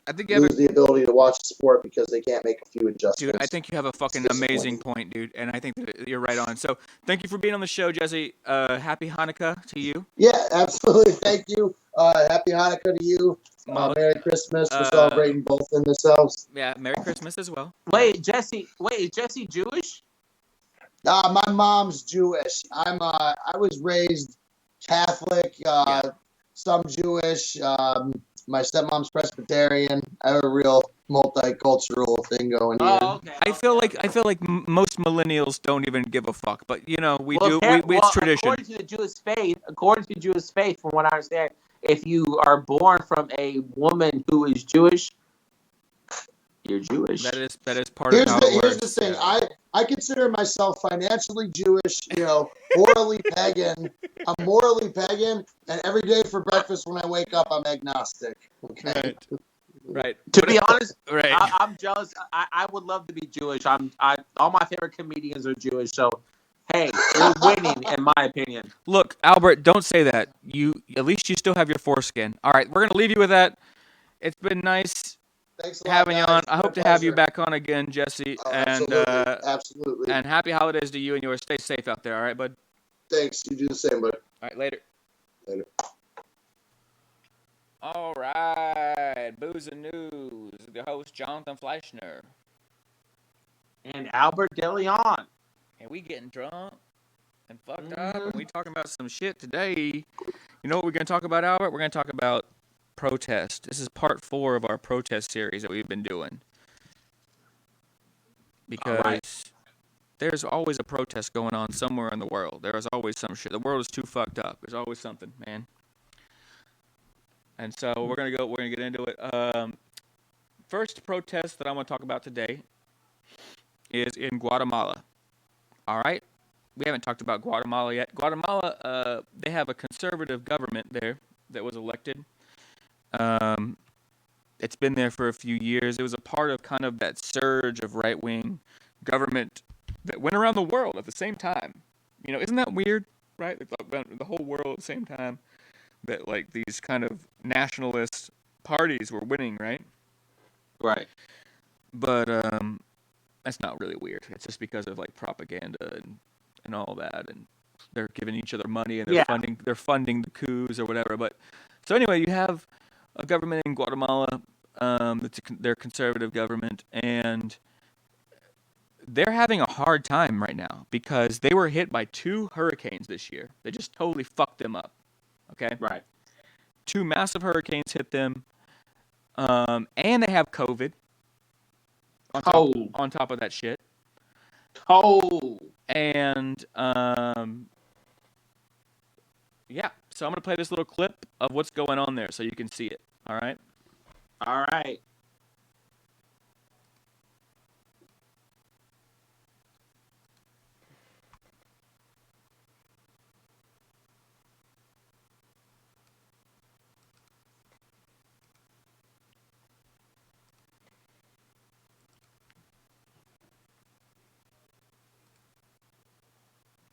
I think you lose the ability to watch the sport because they can't make a few adjustments. Dude, I think you have a fucking amazing point, dude, and I think that you're right on. So, thank you for being on the show, Jesse. Happy Hanukkah to you. Yeah, absolutely. Thank you. Happy Hanukkah to you. Merry Christmas. We're celebrating both in themselves. Yeah, Merry Christmas as well. Wait, Jesse, is Jesse Jewish? My mom's Jewish. I was raised Catholic, some Jewish. my stepmom's Presbyterian. I have a real multicultural thing going here. Oh, okay. I feel like most millennials don't even give a fuck, but you know we do. Well, It's tradition. according to Jewish faith, from what I understand, if you are born from a woman who is Jewish, you're Jewish. That is part of how it works. Here's the thing. Yeah. I consider myself financially Jewish, morally pagan. I'm morally pagan, and every day for breakfast when I wake up, I'm agnostic. Okay. Right. To be honest, right. I'm jealous. I would love to be Jewish. All my favorite comedians are Jewish, so hey, you're winning in my opinion. Look, Albert, don't say that. At least you still have your foreskin. All right, we're gonna leave you with that. It's been nice Thanks a lot, having you guys. on. I hope to have you back on again, Jesse. Oh, and absolutely. And happy holidays to you and yours. Stay safe out there. All right, bud. Thanks. You do the same, bud. All right, later. Later. All right, Booze and News. The host Jonathan Fleissner. And Albert Deleon. And we getting drunk and fucked up, and we talking about some shit today. You know what we're gonna talk about, Albert? We're gonna talk about protest. This is part 4 of our protest series that we've been doing. Because there's always a protest going on somewhere in the world. There is always some shit. The world is too fucked up. There's always something, man. And so we're gonna get into it. First protest that I want to talk about today is in Guatemala. All right, we haven't talked about Guatemala yet. Guatemala, they have a conservative government there that was elected. It's been there for a few years. It was a part of kind of that surge of right-wing government that went around the world at the same time. You know, isn't that weird, right? The whole world at the same time. That like these kind of nationalist parties were winning, right? Right. But that's not really weird. It's just because of like propaganda and all that, and they're giving each other money and they're funding the coups or whatever. But so anyway, you have a government in Guatemala. It's their conservative government, and they're having a hard time right now because they were hit by 2 hurricanes this year. They just totally fucked them up. Okay? Right. 2 massive hurricanes hit them, and they have COVID on top of that shit. And, yeah. So I'm going to play this little clip of what's going on there so you can see it. All right? All right.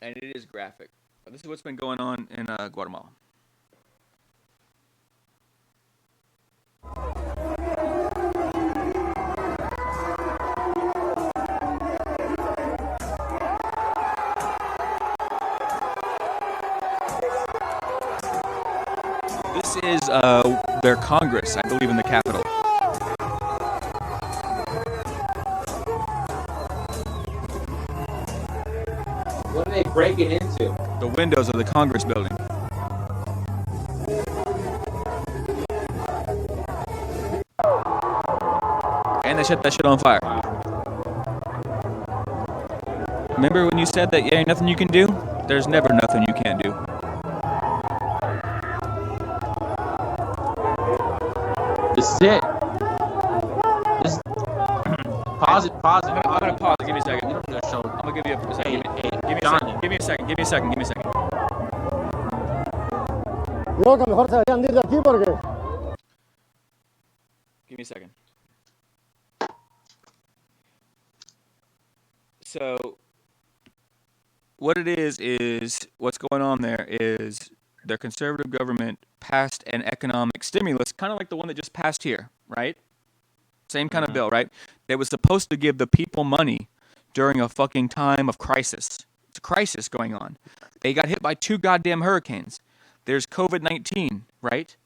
And it is graphic. This is what's been going on in Guatemala. This is their Congress, I believe, in the capital. What are they breaking into? The windows of the Congress building. And they set that shit on fire. Remember when you said that ain't nothing you can do? There's never nothing you can't do. This is it. Pause it. I'm gonna pause. Give me a second. You don't need to show. I'm gonna give you a second. Give me a second. Give me a second. Creo que mejor se deberían de ir de aquí porque Give me a second. So, what it is what's going on there is their conservative government passed an economic stimulus, kind of like the one that just passed here, right? Same kind of bill, right? That was supposed to give the people money during a fucking time of crisis. It's a crisis going on. They got hit by 2 goddamn hurricanes. There's COVID-19, right?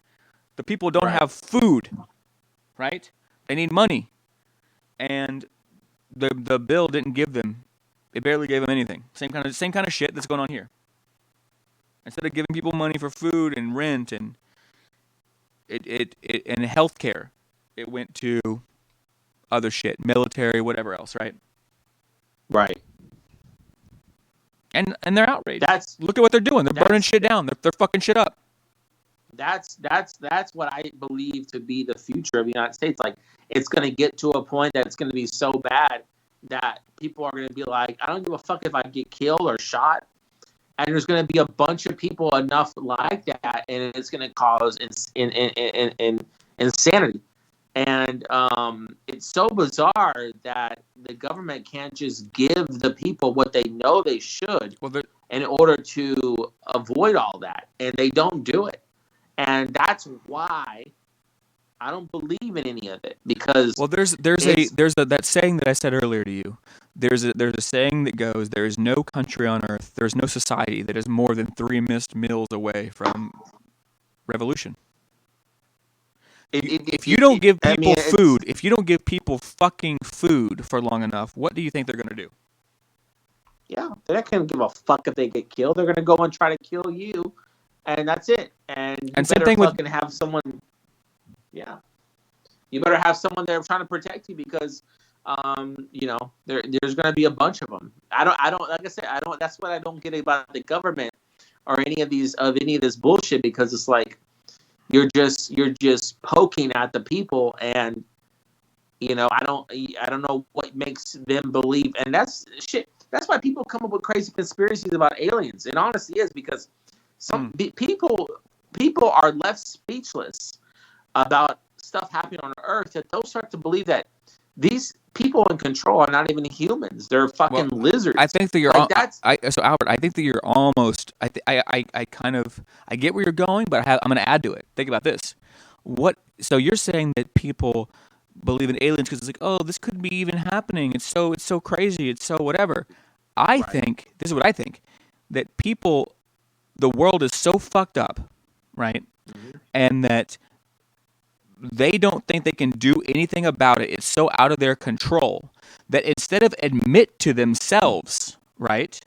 The people don't have food, right? They need money. And the bill didn't give them, it barely gave them anything. Same kind of shit that's going on here. Instead of giving people money for food and rent and it in healthcare, it went to other shit, military, whatever else, right? Right. And they're outraged. Look at what they're doing. They're burning shit down. They're fucking shit up. That's what I believe to be the future of the United States. Like, it's going to get to a point that it's going to be so bad that people are going to be like, I don't give a fuck if I get killed or shot. And there's going to be a bunch of people enough like that, and it's going to cause insanity. And it's so bizarre that the government can't just give the people what they know they should in order to avoid all that, and they don't do it. And that's why I don't believe in any of it, because there's that saying that I said earlier to you. There's a saying that goes, there is no country on earth, there's no society that is more than 3 missed meals away from revolution. If you don't give people food, if you don't give people fucking food for long enough, what do you think they're going to do? Yeah, they're not going to give a fuck if they get killed. They're going to go and try to kill you, and that's it. And you better fucking have someone. Yeah, you better have someone there trying to protect you, because, there's going to be a bunch of them. I don't. Like I said, I don't. That's what I don't get about the government or any of this bullshit, because it's like you're just poking at the people, and I don't know what makes them believe, and that's shit. That's why people come up with crazy conspiracies about aliens. It honestly is, because some people are left speechless about stuff happening on Earth, that they'll start to believe that these people in control are not even humans; they're fucking lizards. I think that you're. So Albert, I think that you're almost. I get where you're going, but I'm going to add to it. Think about this. So you're saying that people believe in aliens because it's like, oh, this could be even happening. It's so crazy. It's so whatever. I think this is what I think, that the world is so fucked up, right? Mm-hmm. And that they don't think they can do anything about it. It's so out of their control that instead of admit to themselves, right?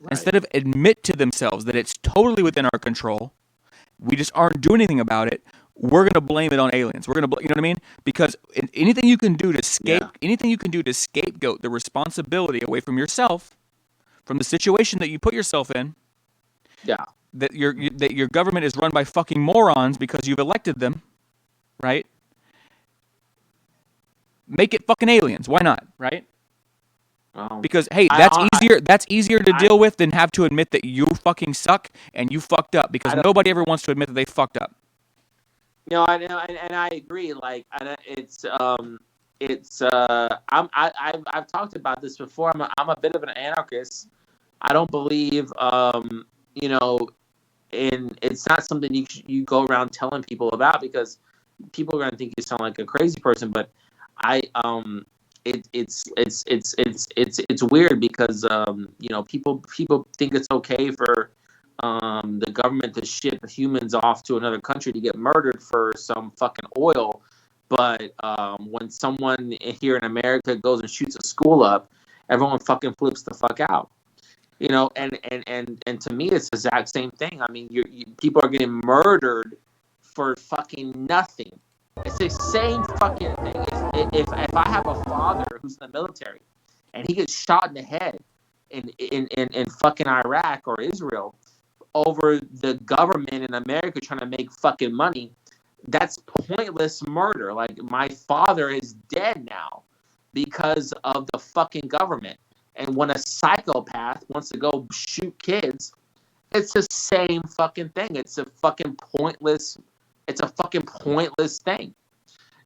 Instead of admit to themselves that it's totally within our control, we just aren't doing anything about it. We're going to blame it on aliens. We're going to, you know what I mean? Because anything you can do to scapegoat the responsibility away from yourself, from the situation that you put yourself in, that your government is run by fucking morons because you've elected them, right? Make it fucking aliens. Why not, right? Because hey, that's easier to deal with than have to admit that you fucking suck and you fucked up, because nobody ever wants to admit that they fucked up. I know, and I agree. Like, I've talked about this before. I'm a bit of an anarchist. I don't believe, it's not something you go around telling people about, because people are going to think you sound like a crazy person. But it's weird, because people think it's okay for the government to ship humans off to another country to get murdered for some fucking oil, but when someone here in America goes and shoots a school up, everyone fucking flips the fuck out. And to me, it's the exact same thing. I mean, people are getting murdered for fucking nothing. It's the same fucking thing. If I have a father who's in the military and he gets shot in the head in fucking Iraq or Israel over the government in America trying to make fucking money, that's pointless murder. Like, my father is dead now because of the fucking government. And when a psychopath wants to go shoot kids, it's the same fucking thing. It's a fucking pointless thing.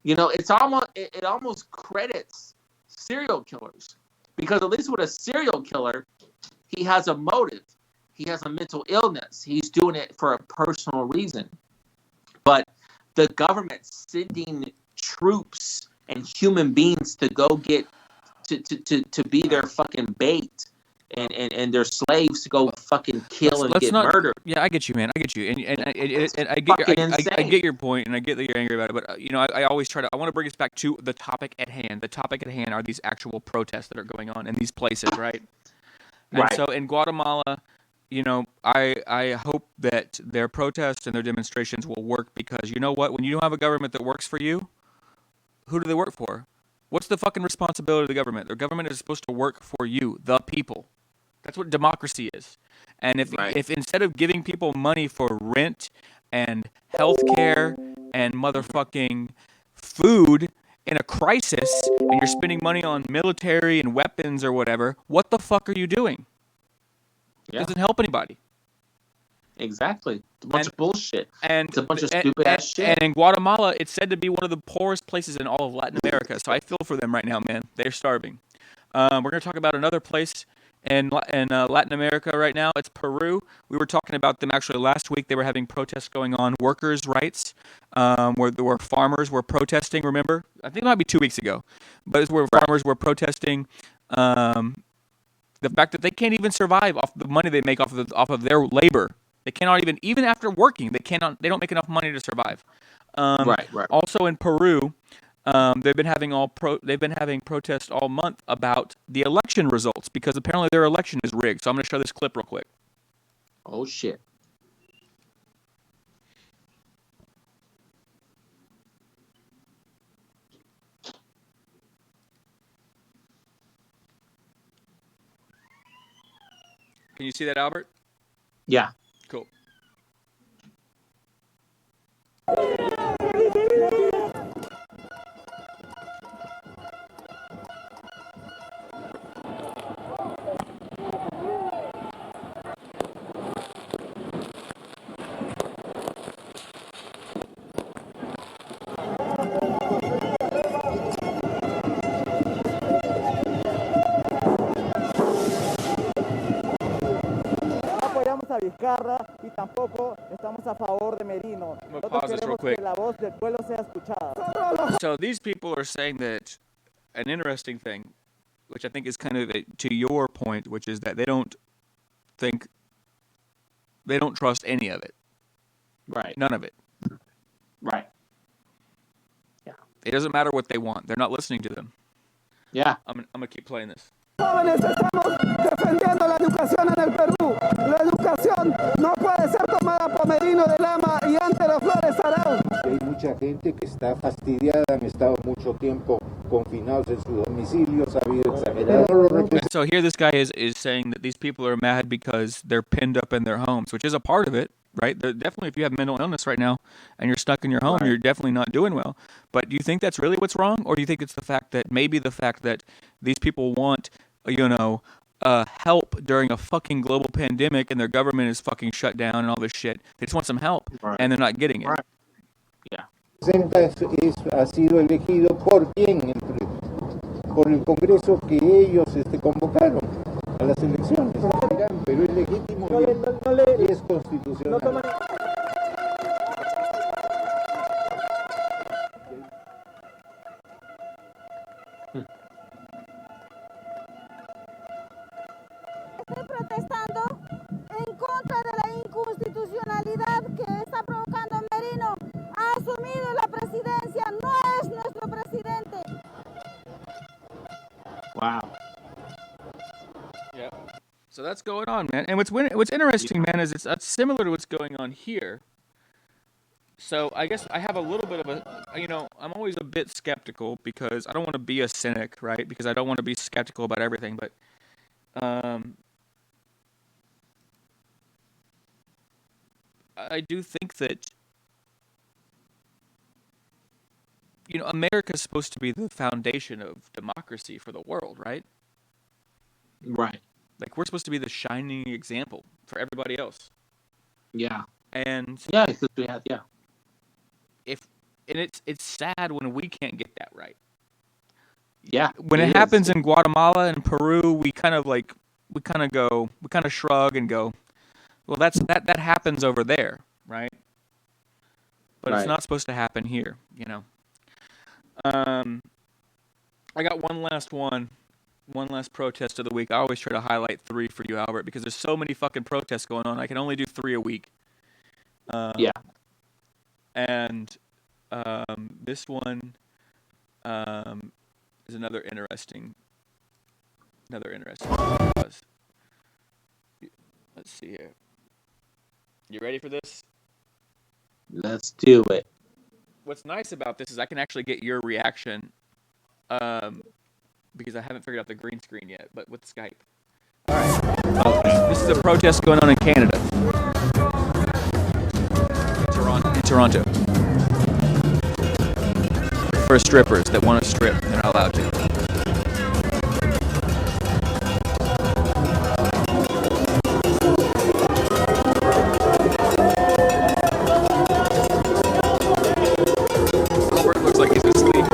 It almost credits serial killers, because at least with a serial killer, he has a motive. He has a mental illness. He's doing it for a personal reason. But the government sending troops and human beings to go get to be their fucking bait and their slaves to go fucking kill and get murdered. Yeah, I get you, man. I get you, and I get your point, and I get that you're angry about it. But I always I want to bring us back to the topic at hand. The topic at hand are these actual protests that are going on in these places, right? And so in Guatemala, I hope that their protests and their demonstrations will work, because you know what? When you don't have a government that works for you, who do they work for? What's the fucking responsibility of the government? The government is supposed to work for you, the people. That's what democracy is. And if instead of giving people money for rent and health care and motherfucking food in a crisis, and you're spending money on military and weapons or whatever, what the fuck are you doing? It doesn't help anybody. Exactly. It's a bunch of bullshit. And it's a bunch of stupid ass shit. And in Guatemala, it's said to be one of the poorest places in all of Latin America. So I feel for them right now, man. They're starving. We're going to talk about another place in Latin America right now. It's Peru. We were talking about them actually last week. They were having protests going on, workers' rights, where farmers were protesting, remember? I think it might be 2 weeks ago. But it's where farmers were protesting the fact that they can't even survive off the money they make off of their labor. They cannot even after working, they don't make enough money to survive. Right. Also in Peru, they've been having protests all month about the election results, because apparently their election is rigged. So I'm going to show this clip real quick. Oh shit. Can you see that, Albert? Yeah. Cool. apoyamos a Vizcarra y tampoco estamos a favor de Merino. Nosotros queremos que la voz del pueblo sea escuchada. So these people are saying that an interesting thing, which I think is kind of to your point, which is that they don't trust any of it. Right. None of it. Right. Yeah. It doesn't matter what they want. They're not listening to them. Yeah. I'm gonna keep playing this. Jóvenes, estamos defendiendo la educación en el Perú. La educación no puede ser tomada por Merino de Lama y Antero Flores Arauz. Hay mucha gente que está fastidiada, han estado mucho tiempo confinados en sus domicilios, ha habido exagerados. So here this guy is saying that these people are mad because they're pinned up in their homes, which is a part of it, right? Definitely, if you have mental illness right now and you're stuck in your home, you're definitely not doing well. But do you think that's really what's wrong? Or do you think it's the fact that these people want, help during a fucking global pandemic and their government is fucking shut down and all this shit? They just want some help, and they're not getting it. Right. Yeah. Ha sido elegido por quién, por el Congreso que ellos convocaron a las elecciones. Pero es legítimo y es constitucional. Estoy protestando en contra de la inconstitucionalidad que está provocando Merino. Ha asumido la presidencia, no es nuestro presidente. Wow. Yeah. So that's going on, man. And what's interesting, man, is it's similar to what's going on here. So I guess I have a little bit of I'm always a bit skeptical because I don't want to be a cynic, right? Because I don't want to be skeptical about everything, but I do think that America's supposed to be the foundation of democracy for the world, right? Right. Like, we're supposed to be the shining example for everybody else. Yeah. And yeah, because we have it's sad when we can't get that right. Yeah. When it happens in Guatemala and Peru, we kind of shrug and go, well, that happens over there, right? But it's not supposed to happen here, I got one last protest of the week. I always try to highlight 3 for you, Albert, because there's so many fucking protests going on. I can only do 3 a week. Yeah. And this one is another interesting cause. Let's see here. You ready for this? Let's do it. What's nice about this is I can actually get your reaction, because I haven't figured out the green screen yet, but with Skype. All right. Okay. This is a protest going on in Canada. In Toronto. For strippers that want to strip, they're not allowed to. Albert looks like he's asleep.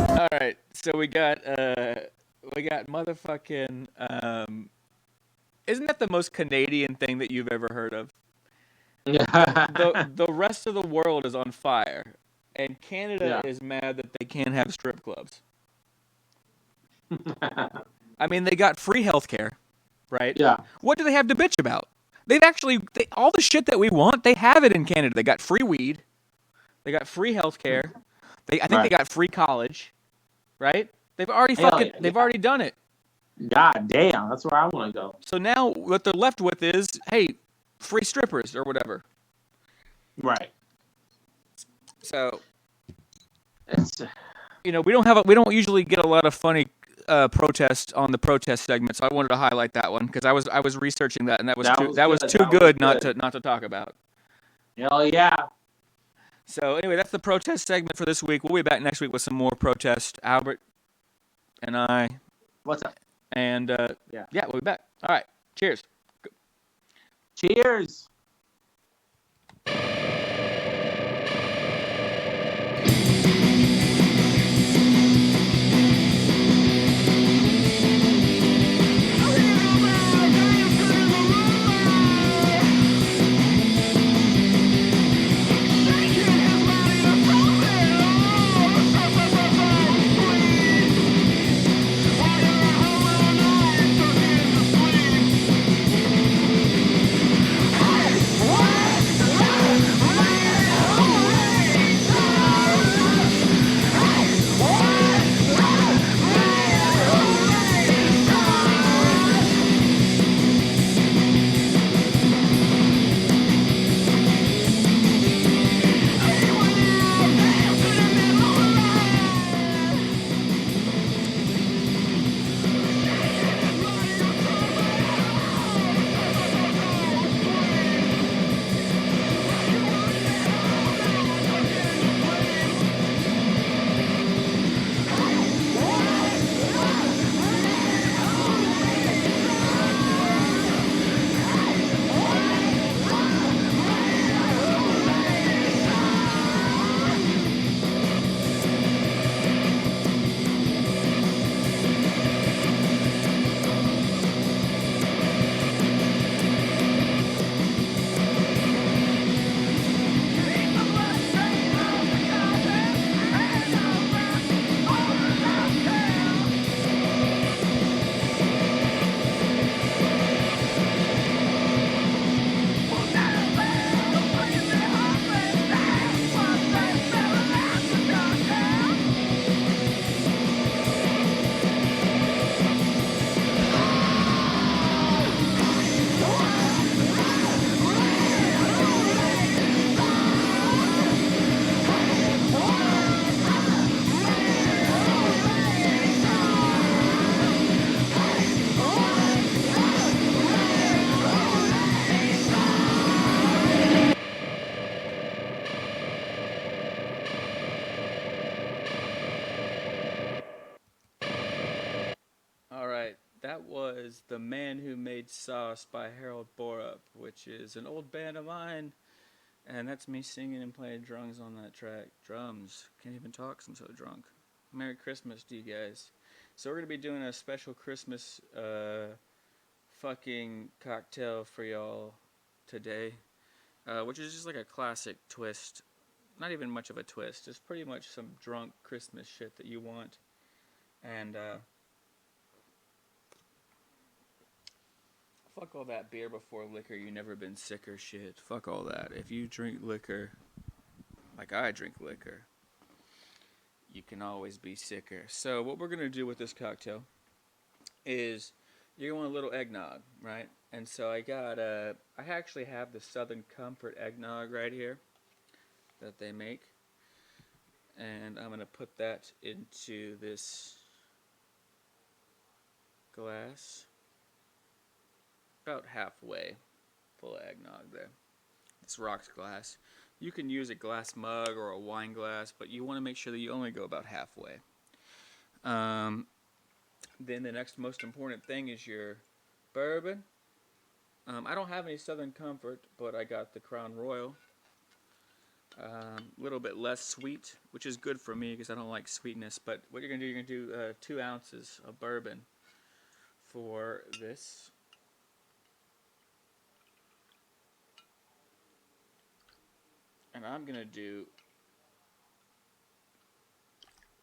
All right. So we got motherfucking. Isn't that the most Canadian thing that you've ever heard of? The rest of the world is on fire, and Canada is mad that they can't have strip clubs. I mean, they got free healthcare, right? Yeah. What do they have to bitch about? They've actually all the shit that we want. They have it in Canada. They got free weed, they got free healthcare. I think they got free college, right? They've already they've already done it. God damn, that's where I want to go. So now what they're left with is, hey, free strippers or whatever. Right. So, we don't usually get a lot of funny protests on the protest segment, so I wanted to highlight that one because I was researching that, and that was too good not to talk about. Hell yeah. So anyway, that's the protest segment for this week. We'll be back next week with some more protest. Albert and I. What's up? And yeah, we'll be back. All right. Cheers. Cheers. That was The Man Who Made Sauce by Harold Borup, which is an old band of mine. And that's me singing and playing drums on that track. Drums. Can't even talk 'cause I'm so drunk. Merry Christmas to you guys. So we're going to be doing a special Christmas fucking cocktail for y'all today. Which is just like a classic twist. Not even much of a twist. It's pretty much some drunk Christmas shit that you want. And fuck all that beer before liquor, you never been sicker shit. Fuck all that. If you drink liquor, like I drink liquor, you can always be sicker. So what we're going to do with this cocktail is you're going to want a little eggnog, right? And so I actually have the Southern Comfort eggnog right here that they make. And I'm going to put that into this glass. About halfway full of eggnog there. This rocks glass. You can use a glass mug or a wine glass, but you want to make sure that you only go about halfway. Then the next most important thing is your bourbon. I don't have any Southern Comfort, but I got the Crown Royal. A little bit less sweet, which is good for me because I don't like sweetness. But what you're going to do 2 ounces of bourbon for this. And I'm going to do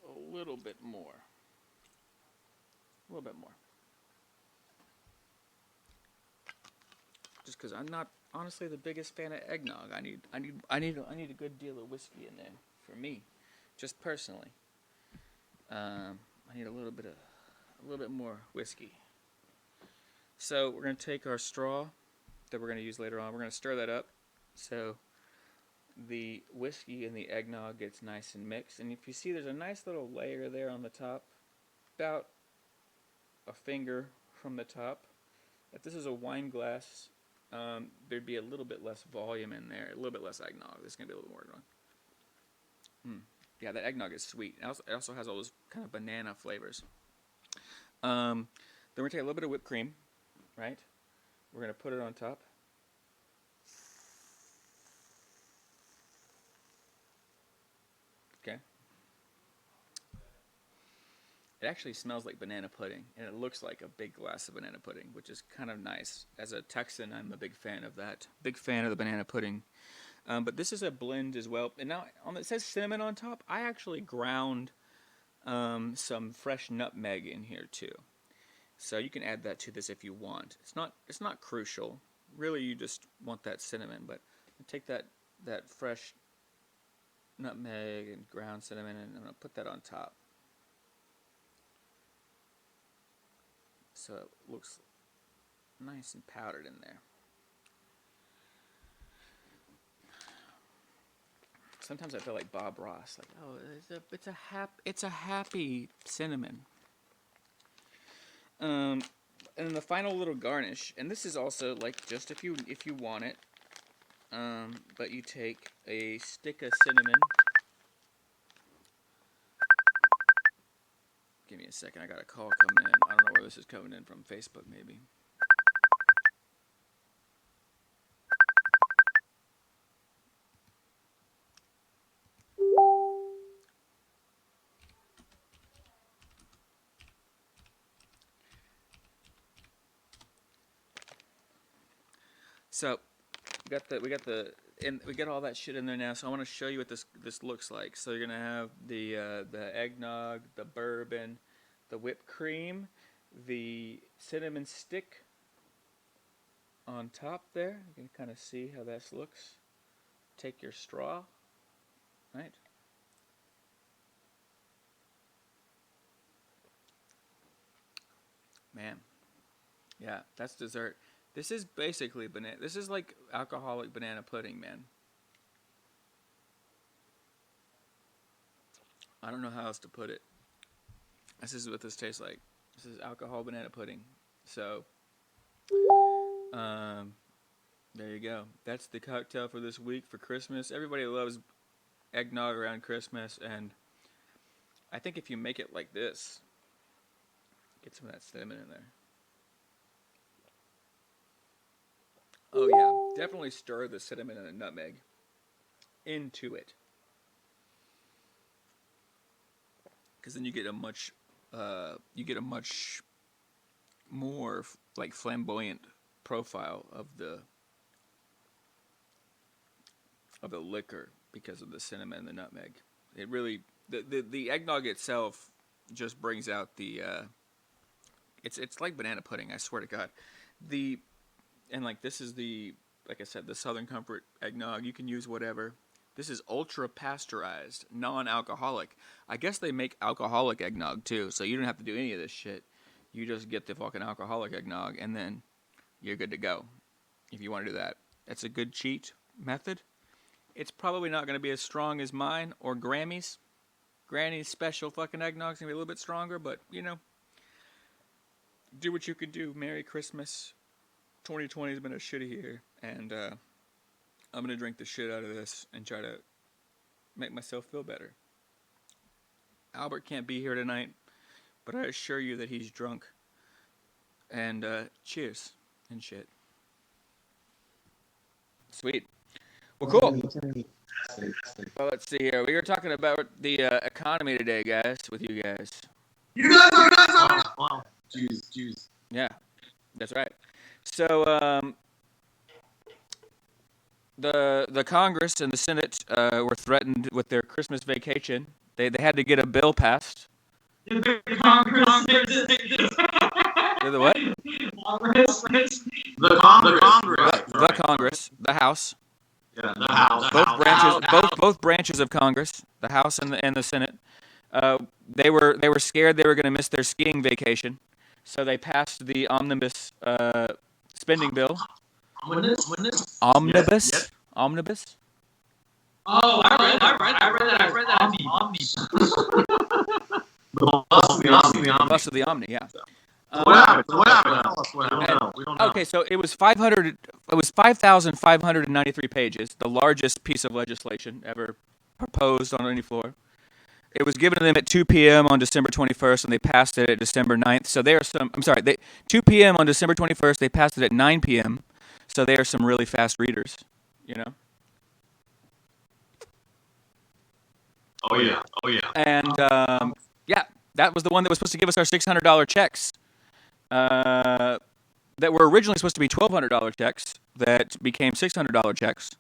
a little bit more. A little bit more. Just because I'm not honestly the biggest fan of eggnog. I need a good deal of whiskey in there for me, just personally. I need a little bit more whiskey. So we're going to take our straw that we're going to use later on. We're going to stir that up so the whiskey and the eggnog gets nice and mixed. And if you see, there's a nice little layer there on the top, about a finger from the top. If this is a wine glass, there'd be a little bit less volume in there, a little bit less eggnog. This is going to be a little more eggnog. Yeah, that eggnog is sweet. It also has all those kind of banana flavors. Then we're going to take a little bit of whipped cream, right? We're going to put it on top. Okay. It actually smells like banana pudding, and it looks like a big glass of banana pudding, which is kind of nice. As a Texan, I'm a big fan of that. Big fan of the banana pudding. But this is a blend as well. And now it says cinnamon on top. I actually ground some fresh nutmeg in here too. So you can add that to this if you want. It's not crucial. Really, you just want that cinnamon. But take that fresh nutmeg and ground cinnamon, and I'm going to put that on top. So it looks nice and powdered in there. Sometimes I feel like Bob Ross, like, oh, it's a happy cinnamon. And then the final little garnish, and this is also like just if you want it, but you take a stick of cinnamon. Give me a second, I got a call coming in. I don't know where this is coming in from, Facebook maybe. So we got all that shit in there now. So I want to show you what this looks like. So you're gonna have the eggnog, the bourbon, the whipped cream, the cinnamon stick on top there. You can kind of see how this looks. Take your straw, right? Man, yeah, that's dessert. This is basically banana. This is like alcoholic banana pudding, man. I don't know how else to put it. This is what this tastes like. This is alcohol banana pudding. So, there you go. That's the cocktail for this week for Christmas. Everybody loves eggnog around Christmas, and I think if you make it like this, get some of that cinnamon in there. Oh yeah, definitely stir the cinnamon and the nutmeg into it, because then you get a much more like flamboyant profile of the liquor because of the cinnamon and the nutmeg. It really the eggnog itself just brings out the it's like banana pudding. I swear to God, the and like this is like I said, the Southern Comfort eggnog. You can use whatever. This is ultra pasteurized, non-alcoholic. I guess they make alcoholic eggnog too, so you don't have to do any of this shit. You just get the fucking alcoholic eggnog, and then you're good to go. If you want to do that, it's a good cheat method. It's probably not going to be as strong as mine or Grammy's. Granny's special fucking eggnog's going to be a little bit stronger, but, you know, do what you can do. Merry Christmas. 2020 has been a shitty year, and I'm going to drink the shit out of this and try to make myself feel better. Albert can't be here tonight, but I assure you that he's drunk. And cheers and shit. Sweet. Well, cool. Well, let's see here. We were talking about the economy today, guys, with you guys. You guys are. Wow. Jeez. Yeah, that's right. So, the Congress and the Senate were threatened with their Christmas vacation. They had to get a bill passed. The Congress. The what? The Congress. The House. Yeah, the House. Both branches of Congress, the House and the Senate. They were scared they were going to miss their skiing vacation, so they passed the omnibus spending bill. Omnibus. Yes. Omnibus. Oh, I read that. Omnibus. Bus of the Omni, yeah. What happened? We don't know. Okay, so it was 5,593 pages, the largest piece of legislation ever proposed on any floor. It was given to them at 2 p.m. on December 21st, and they passed it at December 9th. So there are some. 2 p.m. on December 21st. They passed it at 9 p.m. So they are some really fast readers, you know. Oh yeah. And that was the one that was supposed to give us our $600 checks. That were originally supposed to be $1,200 checks that became $600 checks,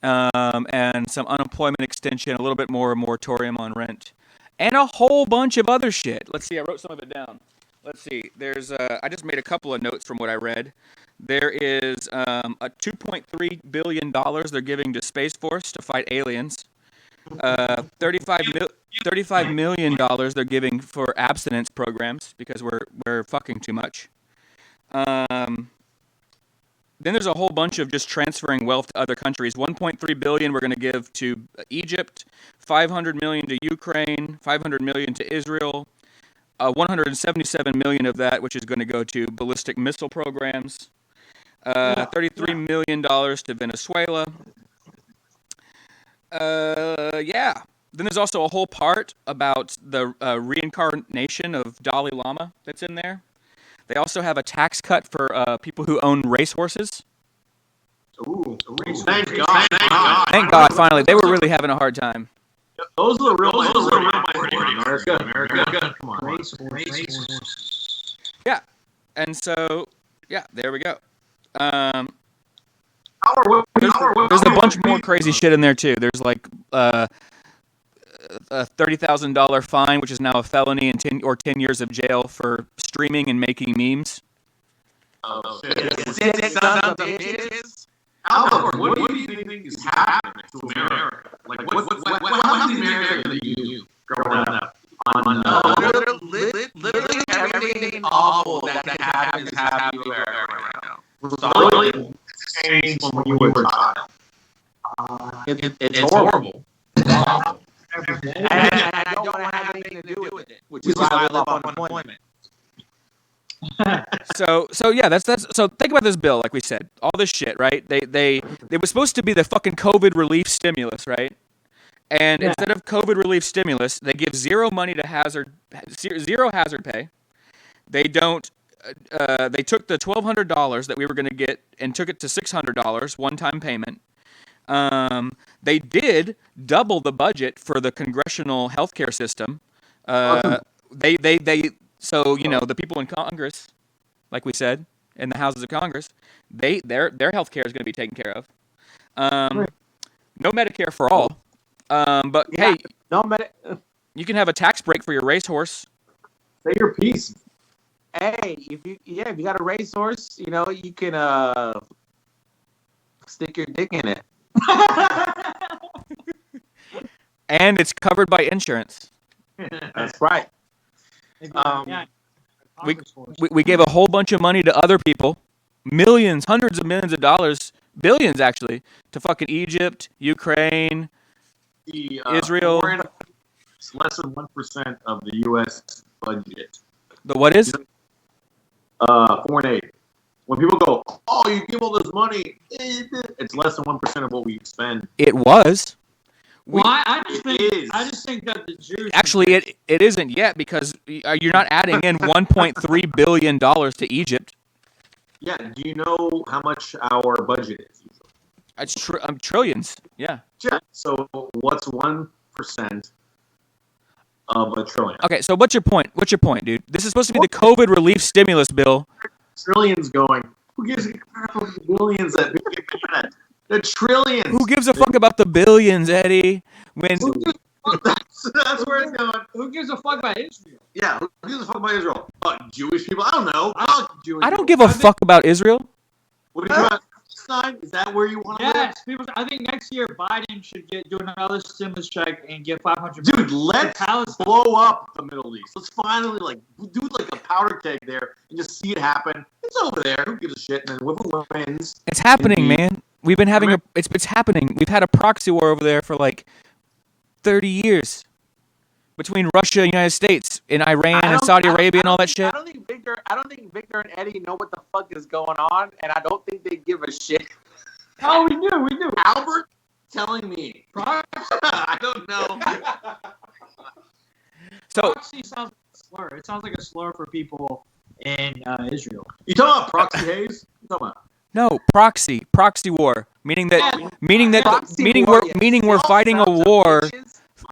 and some unemployment extension, a little bit more moratorium on rent, and a whole bunch of other shit. Let's see, I wrote some of it down. Let's see, there's I just made a couple of notes from what I read. There is a $2.3 billion they're giving to Space Force to fight aliens. $35 million they're giving for abstinence programs because we're fucking too much. Then there's a whole bunch of just transferring wealth to other countries. $1.3 billion we're going to give to Egypt, $500 million to Ukraine, $500 million to Israel, $177 million of that, which is going to go to ballistic missile programs, $33 million to Venezuela. Yeah. Then there's also a whole part about the reincarnation of Dalai Lama that's in there. They also have a tax cut for people who own racehorses. Ooh. Thank God. Thank God, finally. They were really having a hard time. Those are the real minority. America. Come on. Yeah. And so, yeah, there we go. There's a bunch more crazy shit in there, too. There's like a $30,000 fine, which is now a felony, and 10 years of jail for streaming and making memes. Oh, shit. Albert, what do you think is happening to America? Like, how many America do you do growing up? Literally everything awful that happens is happening to America right now. Really changed from when you were a child. It's horrible. It's awful. And I don't want to have anything to do with it, which is why I love unemployment. So yeah, that's so think about this bill, like we said, all this shit, right? They was supposed to be the fucking COVID relief stimulus, right? And instead of COVID relief stimulus, they give zero money to zero hazard pay. They don't. They took the $1,200 that we were going to get and took it to $600 one-time payment. They did double the budget for the congressional healthcare system. So, you know, the people in Congress, like we said, in the houses of Congress, their health care is going to be taken care of. No Medicare for all. But hey, no you can have a tax break for your racehorse. Say your piece. Hey, if you got a racehorse, you know, you can stick your dick in it. And it's covered by insurance. That's right. We gave a whole bunch of money to other people, millions, hundreds of millions of dollars, billions actually, to fucking Egypt, Ukraine, Israel. It's less than 1% of the U.S. budget. The what is? Foreign aid. When people go, oh, you give all this money, it's less than 1% of what we spend. It was. Well, I just think that the Jews. Actually, it isn't yet because you're not adding in $1.3 billion to Egypt. Yeah. Do you know how much our budget is? It's trillions. Yeah. Yeah. So what's 1% of a trillion? Okay. So what's your point? What's your point, dude? This is supposed to be the COVID relief stimulus bill. Trillions going. Who gives a crap about the billions that we get mad at? The trillions. Who gives a fuck about the billions, Eddie? When that's where it's going. Who gives a fuck about Israel? Yeah, who gives a fuck about Israel? Jewish people? I don't know. I don't give a fuck about Israel. What are you trying to Is that where you want to live? People. I think next year Biden should do another stimulus check and get $500. Dude, let's blow up the Middle East. Let's finally do like a powder keg there and just see it happen. It's over there. Who gives a shit? And then whoever wins. It's happening, man. We've been having it's happening. We've had a proxy war over there for like 30 years between Russia and the United States and Iran and Saudi Arabia and all that shit. I don't think Victor and Eddie know what the fuck is going on, and I don't think they give a shit. Oh, we do. Albert telling me. I don't know. So proxy sounds like a slur. It sounds like a slur for people in Israel. You talking about proxy haze? You talking about? No, proxy war, meaning we're fighting a war,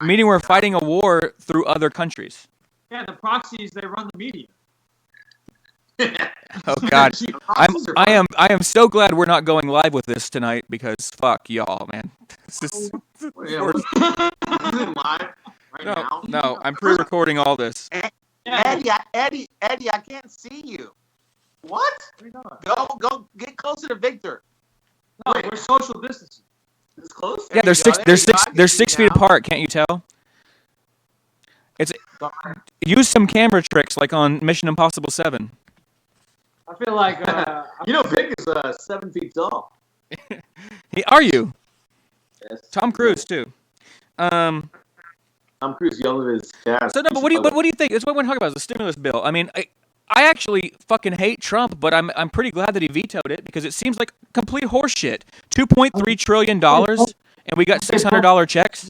meaning we're fighting a war through other countries. Yeah, the proxies, they run the media. Oh God, I am so glad we're not going live with this tonight because fuck y'all, man. We're live right now. No, I'm pre-recording all this. Eddie, I can't see you. What? Go get closer to Victor. No, we're social distancing. It's close. Yeah, they're 6 feet apart. Can't you tell? Use some camera tricks like on Mission Impossible 7. I feel like Vic is 7 feet tall. Are you? Yes. Tom Cruise too. Tom Cruise yelled at his dad. So no, but what do you think? It's what we're talking about. Is the stimulus bill. I mean, I actually fucking hate Trump, but I'm pretty glad that he vetoed it because it seems like complete horseshit. $2.3 trillion, and we got $600 checks.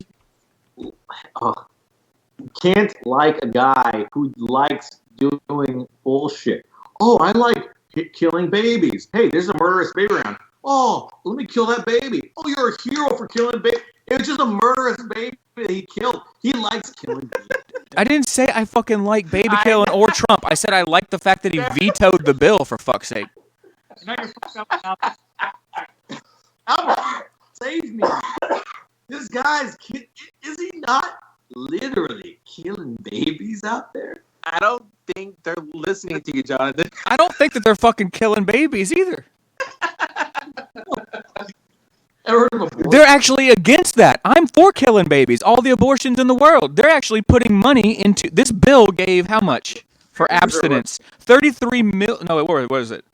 Can't like a guy who likes doing bullshit. Oh, I like killing babies. Hey, there's a murderous baby around. Oh, let me kill that baby. Oh, you're a hero for killing baby. It was just a murderous baby that he killed. He likes killing babies. I didn't say I fucking like baby killing or Trump. I said I like the fact that he vetoed the bill, for fuck's sake. Albert, save me. This guy's is he not literally killing babies out there? I don't think they're listening to you, Jonathan. I don't think that they're fucking killing babies either. They're actually against that. I'm for killing babies. All the abortions in the world. They're actually putting money into this bill. Gave how much for abstinence? 33 mil. No, what is it?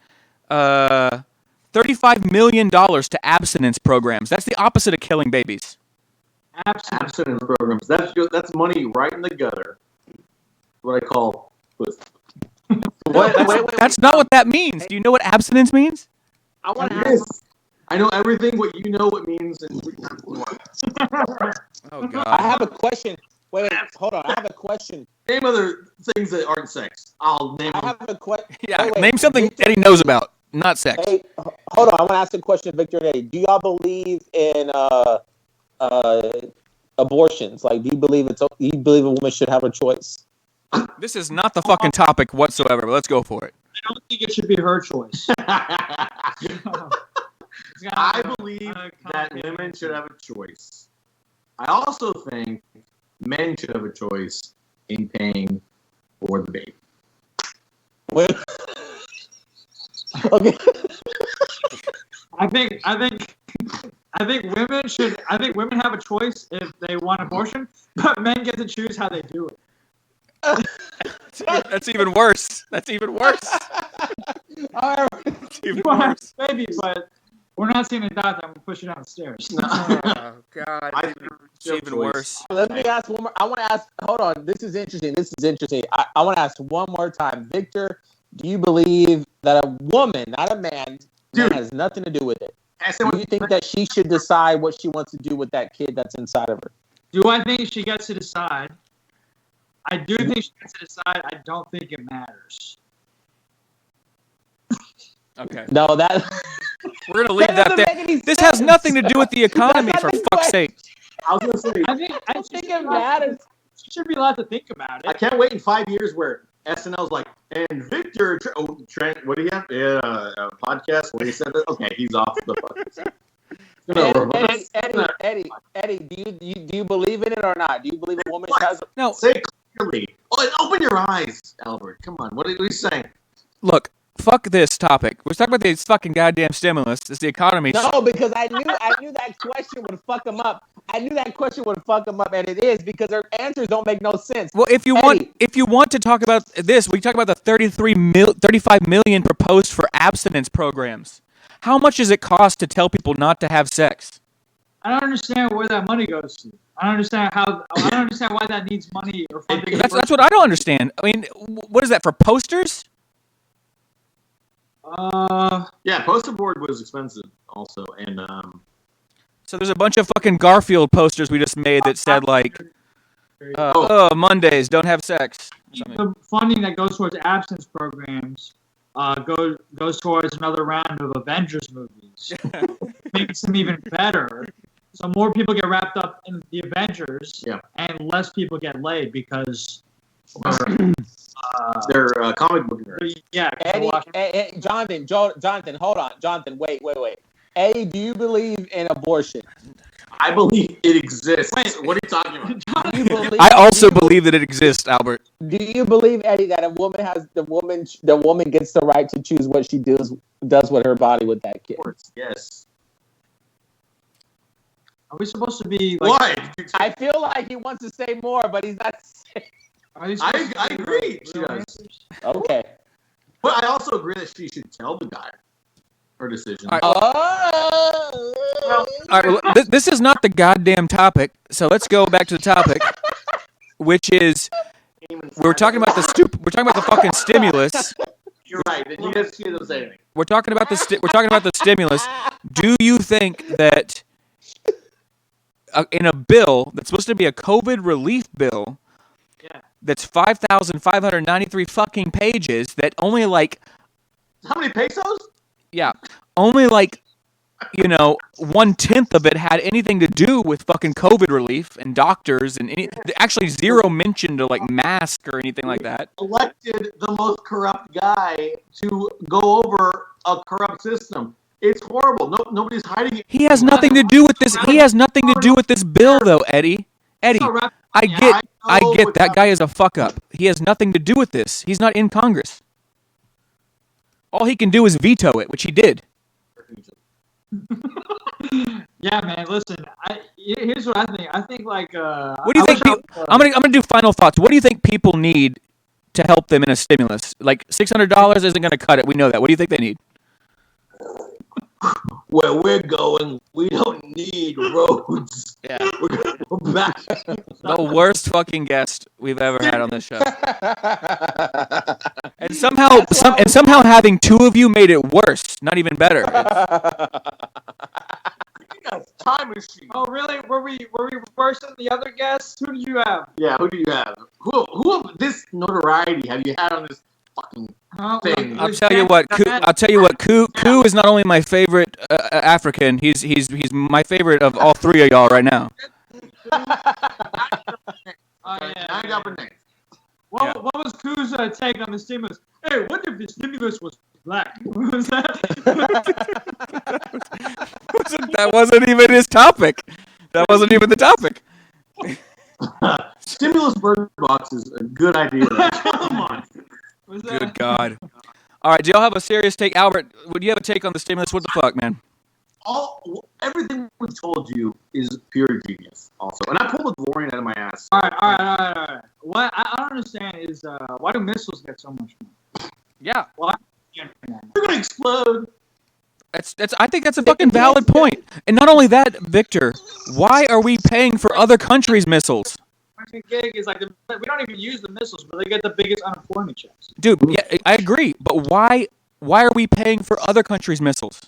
$35 million to abstinence programs. That's the opposite of killing babies. Abstinence programs. That's money right in the gutter. What I call. That's not what that means. Do you know what abstinence means? I want to ask. I know everything what you know what means. Oh God! I have a question. Wait, hold on. I have a question. Name other things that aren't sex. I'll name. I have a question. Yeah, name something Victor, Eddie knows about, not sex. Hey, hold on. I want to ask a question, Victor and Eddie. Do y'all believe in abortions? Like, do you believe a woman should have a choice? This is not the fucking topic whatsoever. But let's go for it. I don't think it should be her choice. I believe that women should have a choice. I also think men should have a choice in paying for the baby. Okay. I think women should. I think women have a choice if they want abortion, but men get to choose how they do it. That's even worse. That's even worse. It's even worse. Maybe, but we're not seeing a doctor. I'm gonna push you down the stairs. Oh God, it's even worse. Let me ask one more. I want to ask. Hold on. This is interesting. I want to ask one more time, Victor. Do you believe that a woman, not a man, has nothing to do with it? Do you think that she should decide what she wants to do with that kid that's inside of her? Do I think she gets to decide? I do think she gets to decide. I don't think it matters. Okay. No, that we're gonna leave that there. This has nothing to do with the economy, for fuck's sake. I was gonna say. I think it matters. She should be allowed to think about it. I can't wait in 5 years where SNL's like, and Victor, Trent, what do you have? A podcast where he said that? Okay, he's off the fucking. Eddie, do you believe in it or not? Do you believe a woman has? No. Say it clearly. Oh, open your eyes, Albert. Come on. What are you saying? Look, fuck this topic. We're talking about this fucking goddamn stimulus. It's the economy. No, because I knew that question would fuck them up. And it is because their answers don't make no sense. Well, if you want to talk about this, we talk about the 35 million proposed for abstinence programs. How much does it cost to tell people not to have sex? I don't understand where that money goes to. I don't understand why that needs money or funding. That's what I don't understand. I mean, what is that for posters? Yeah, poster board was expensive also, and So there's a bunch of fucking Garfield posters we just made that said like, Mondays don't have sex. The funding that goes towards abstinence programs goes towards another round of Avengers movies. Makes them even better. So more people get wrapped up in the Avengers, and less people get laid because they're comic book nerds. Yeah. Eddie, Jonathan, hold on. Jonathan, wait. Eddie, do you believe in abortion? I believe it exists. What are you talking about? I also believe that it exists, Albert. Do you believe, Eddie, that the woman gets the right to choose what she does with her body with that kid? Of course, yes. Are we supposed to be like? Why? I feel like he wants to say more, but he's not saying. I agree. She does. Okay. But I also agree that she should tell the guy her decision. All right, well, this is not the goddamn topic, so let's go back to the topic, which is we're talking about the fucking stimulus. You're right. You guys don't say anything. We're talking about the stimulus. Do you think that in a bill that's supposed to be a COVID relief bill, that's 5,593 fucking pages, that only like how many pesos? Yeah, only like 1/10 of it had anything to do with fucking COVID relief and doctors and actually zero mention to like mask or anything like that. Elected the most corrupt guy to go over a corrupt system. It's horrible. Nobody's hiding it. He has nothing to do with this. He has nothing to do with this bill, though, Eddie. I get that guy is a fuck up. He has nothing to do with this. He's not in Congress. All he can do is veto it, which he did. Yeah, man. Listen, here's what I think. I think like. What do you think? I'm gonna do final thoughts. What do you think people need to help them in a stimulus? Like $600 isn't gonna cut it. We know that. What do you think they need? Where we're going, we don't need roads. Yeah. We're going to go back. The worst fucking guest we've ever had on this show. And somehow having two of you made it worse, not even better. Time machine. Oh, really? Were we worse than the other guests? Who did you have? Yeah, who do you have? Who of this notoriety have you had on this fucking thing? I'll tell you what. Koo is not only my favorite African. He's my favorite of all three of y'all right now. What was Koo's take on the stimulus? Hey, what if the stimulus was black? What was that? That wasn't even his topic. That wasn't even the topic. Stimulus bird box is a good idea. Come on. Good God. All right, do y'all have a serious take? Albert, would you have a take on the stimulus? What the fuck, man? Everything we told you is pure genius. Also, and I pulled the DeLorean out of my ass. All right. What I don't understand is why do missiles get so much money? Yeah. Why? They're gonna explode. I think that's a fucking valid point. And not only that, Victor, why are we paying for other countries' missiles? Gig is like we don't even use the missiles, but they get the biggest unemployment checks. Dude, yeah, I agree, but why are we paying for other countries' missiles?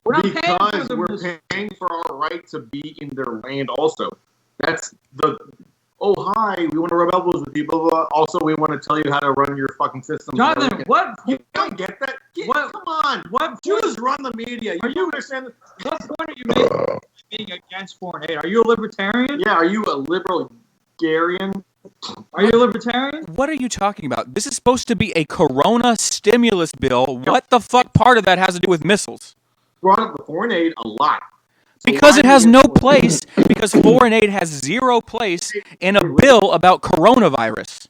Because we're paying for our right to be in their land also. That's the, hi, we want to rub elbows with you, blah, blah, blah. Also, we want to tell you how to run your fucking system. Jonathan, what? You don't get that? Come on. What? You just run the media. You understand this? What point are you making being against foreign aid? Are you a libertarian? Yeah, are you a liberal-garian? Are you a libertarian? What are you talking about? This is supposed to be a corona stimulus bill. What the fuck part of that has to do with missiles? Brought up the foreign aid a lot. Because it has no place, because foreign aid has zero place in a bill about coronavirus.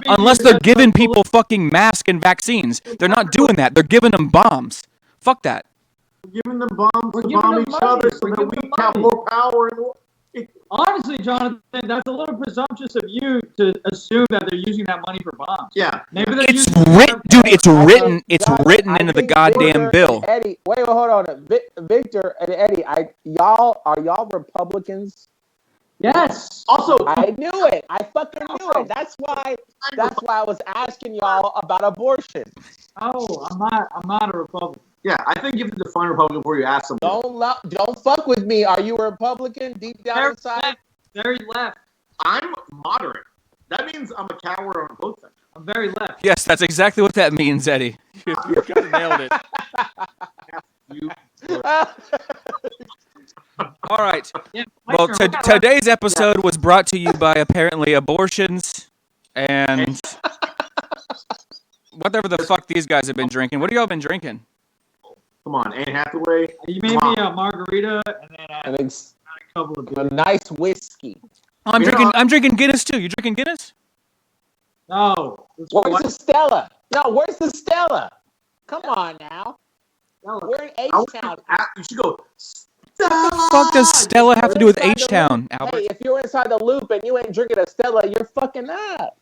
Unless they're giving people fucking masks and vaccines. They're not doing that. They're giving them bombs. Fuck that. We're giving them bombs to bomb each other so that we have more power in the world. Honestly, Jonathan, that's a little presumptuous of you to assume that they're using that money for bombs. Yeah. Maybe they're It's written, dude. It's written into the goddamn bill. Eddie, wait, hold on. Victor and Eddie, are y'all Republicans? Yes. Also, I knew it. I fucking knew it. That's why I was asking y'all about abortion. Oh, I'm not a Republican. Yeah, I think you have to define Republican before you ask something. Don't fuck with me. Are you a Republican deep down inside? Very left. I'm moderate. That means I'm a coward on both sides. I'm very left. Yes, that's exactly what that means, Eddie. You kind of nailed it. All right. Yeah, Well, today's episode was brought to you by apparently abortions and whatever the fuck these guys have been drinking. What have y'all been drinking? Come on, Anne Hathaway. You made me a margarita and then a couple of beers. A nice whiskey. Oh, I'm drinking Guinness too. You drinking Guinness? No. Where's the Stella? No, where's the Stella? Come on now. We're in H-Town. You should go. What the fuck does Stella have to do with H-Town, Albert? Hey, if you're inside the loop and you ain't drinking a Stella, you're fucking up.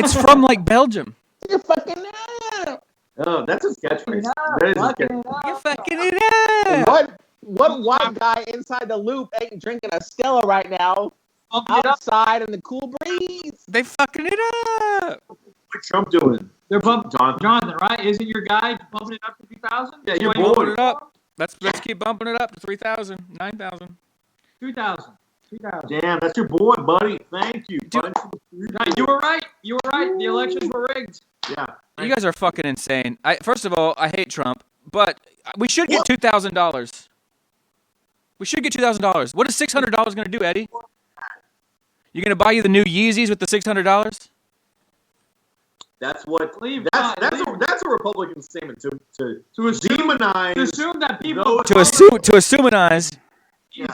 It's from like Belgium. You're fucking up. Oh, that's a catchphrase. You're fucking it up. What white guy inside the loop ain't drinking a Stella right now? Outside in the cool breeze. They fucking it up. What's Trump doing? They're bumping Jonathan, right? Isn't your guy bumping it up to 3,000? Yeah, you're bumping it up. Let's keep bumping it up to 3,000, 9,000. 2,000. Damn, that's your boy, buddy. Thank you. Right, you were right. The elections were rigged. Yeah. You guys are fucking insane. First of all, I hate Trump, but we should get $2,000. We should get $2,000. What is $600 going to do, Eddie? You going to buy you the new Yeezys with the $600? That's what. That's a Republican statement to demonize. To assume that people. To assumanize. Yeah.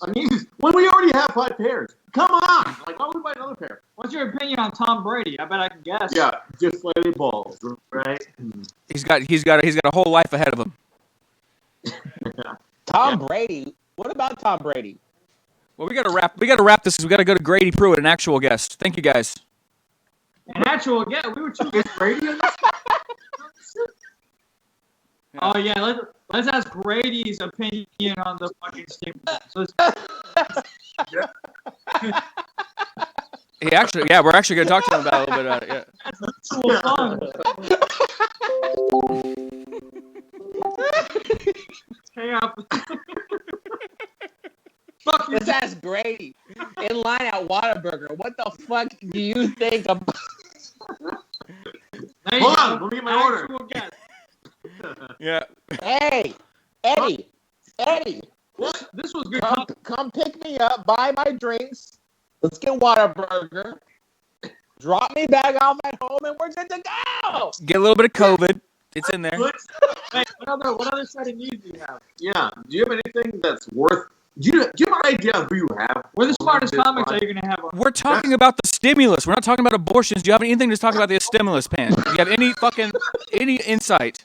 I mean, when we already have 5 pairs. Come on. Like, why would we buy another pair? What's your opinion on Tom Brady? I bet I can guess. Yeah, deflated balls, right? He's got a whole life ahead of him. Tom Brady. What about Tom Brady? Well, we gotta wrap this because we gotta go to Grady Pruitt, an actual guest. Thank you guys. An actual guest? We were too good. Brady. Oh yeah, let's ask Grady's opinion on the fucking stimulus. We're actually gonna talk to him about it a little bit. Yeah. That's cool fun. Hey, let's ask Grady in line at Whataburger. What the fuck do you think about? Hold on, let me get my order. Yeah. Hey, Eddie. This was good. Come pick me up, buy my drinks. Let's get Whataburger. Drop me back off at home, and we're good to go. Get a little bit of COVID. It's in there. Hey, what other set of needs do you have? Yeah. Do you have anything that's worth Do you have an idea of who you have? We're the smartest this comics podcast? that you're gonna have. We're talking about the stimulus. We're not talking about abortions. Do you have anything to talk about the stimulus, Pan? Do you have any insight?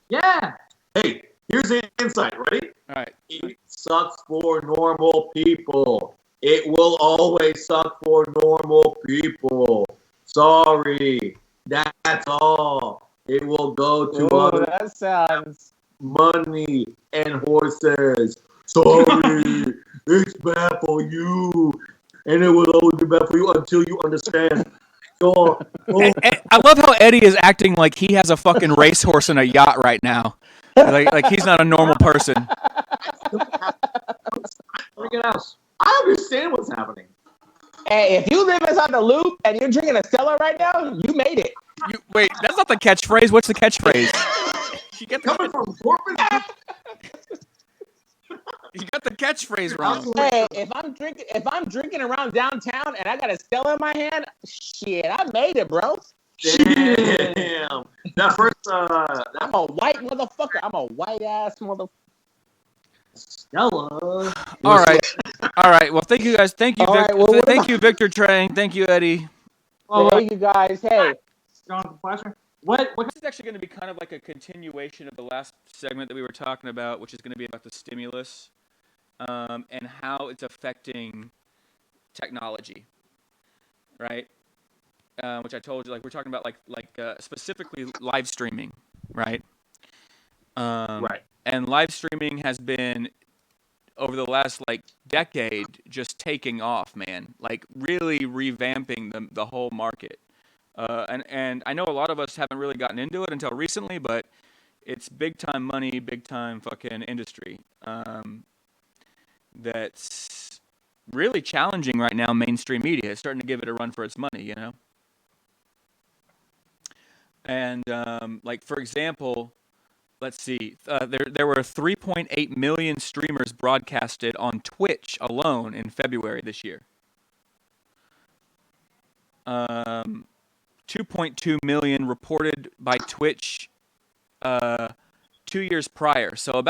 Yeah. Hey, here's the insight. Ready? All right. It sucks for normal people. It will always suck for normal people. Sorry. That's all. It will go to other That sounds. money and horses. Sorry. It's bad for you. And it will always be bad for you until you understand. And I love how Eddie is acting like he has a fucking racehorse and a yacht right now. Like he's not a normal person. Look at us. I understand what's happening. Hey, if you live inside the loop and you're drinking a Stella right now, you made it. Wait, that's not the catchphrase. What's the catchphrase? You get Coming from Portland. You got the catchphrase wrong. Hey, if I'm drinking around downtown and I got a Stella in my hand, shit, I made it, bro. Damn. That first I'm a white motherfucker. I'm a white ass motherfucker. Stella. All right. Well, thank you guys. Thank you, All Victor. right, well, Thank you, Victor Tran. Thank you, Eddie. Thank you guys. Hey, Jonathan Fleissner. What This is actually going to be kind of like a continuation of the last segment that we were talking about, which is going to be about the stimulus and how it's affecting technology, right? Which I told you, like we're talking about, like specifically live streaming, right? Right. And live streaming has been over the last like decade just taking off, man. Like really revamping the whole market. And I know a lot of us haven't really gotten into it until recently, but it's big time money, big time fucking industry. That's really challenging right now. Mainstream media is starting to give it a run for its money, you know. And like for example, let's see, there were 3.8 million streamers broadcasted on Twitch alone in February this year. 2.2 million reported by Twitch 2 years prior. So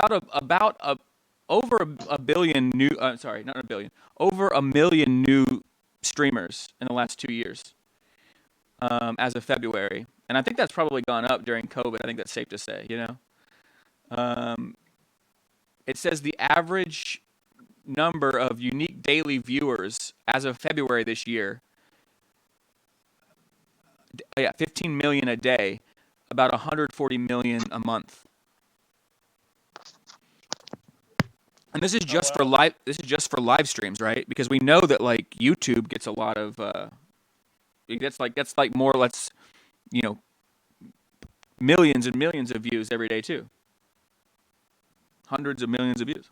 over a billion new. Sorry, not a billion. Over a million new streamers in the last 2 years, as of February, and I think that's probably gone up during COVID. I think that's safe to say. You know, it says the average number of unique daily viewers as of February this year. 15 million a day, about 140 million a month. And this is just for live. This is just for live streams, right? Because we know that like YouTube gets a lot of. That's like more or less, you know, millions and millions of views every day too. Hundreds of millions of views.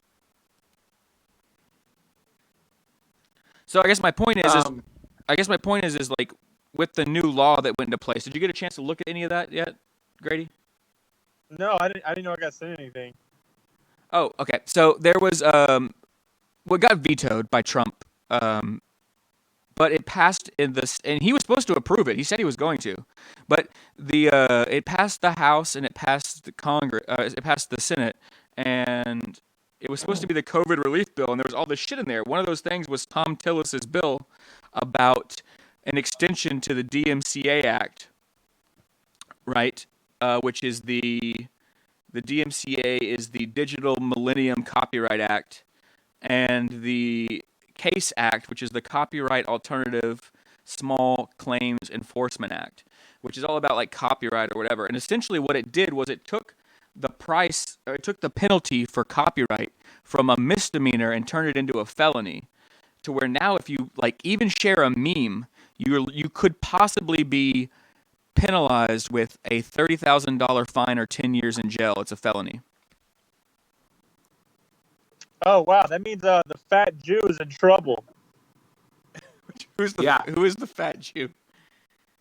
So I guess my point is like with the new law that went into place. Did you get a chance to look at any of that yet, Grady? No, I didn't know I got sent anything. Oh, okay. So there was what got vetoed by Trump, but it passed in this, and he was supposed to approve it. He said he was going to, but it passed the House and it passed the Congress. It passed the Senate, and it was supposed to be the COVID relief bill, and there was all this shit in there. One of those things was Tom Tillis's bill about an extension to the DMCA Act, right? Which is the DMCA is the Digital Millennium Copyright Act, and the CASE Act, which is the Copyright Alternative Small Claims Enforcement Act, which is all about like copyright or whatever. And essentially what it did was it took the penalty for copyright from a misdemeanor and turned it into a felony, to where now if you like even share a meme, you could possibly be penalized with a $30,000 fine or 10 years in jail. It's a felony. Oh wow, that means the fat Jew is in trouble. Who is the fat Jew?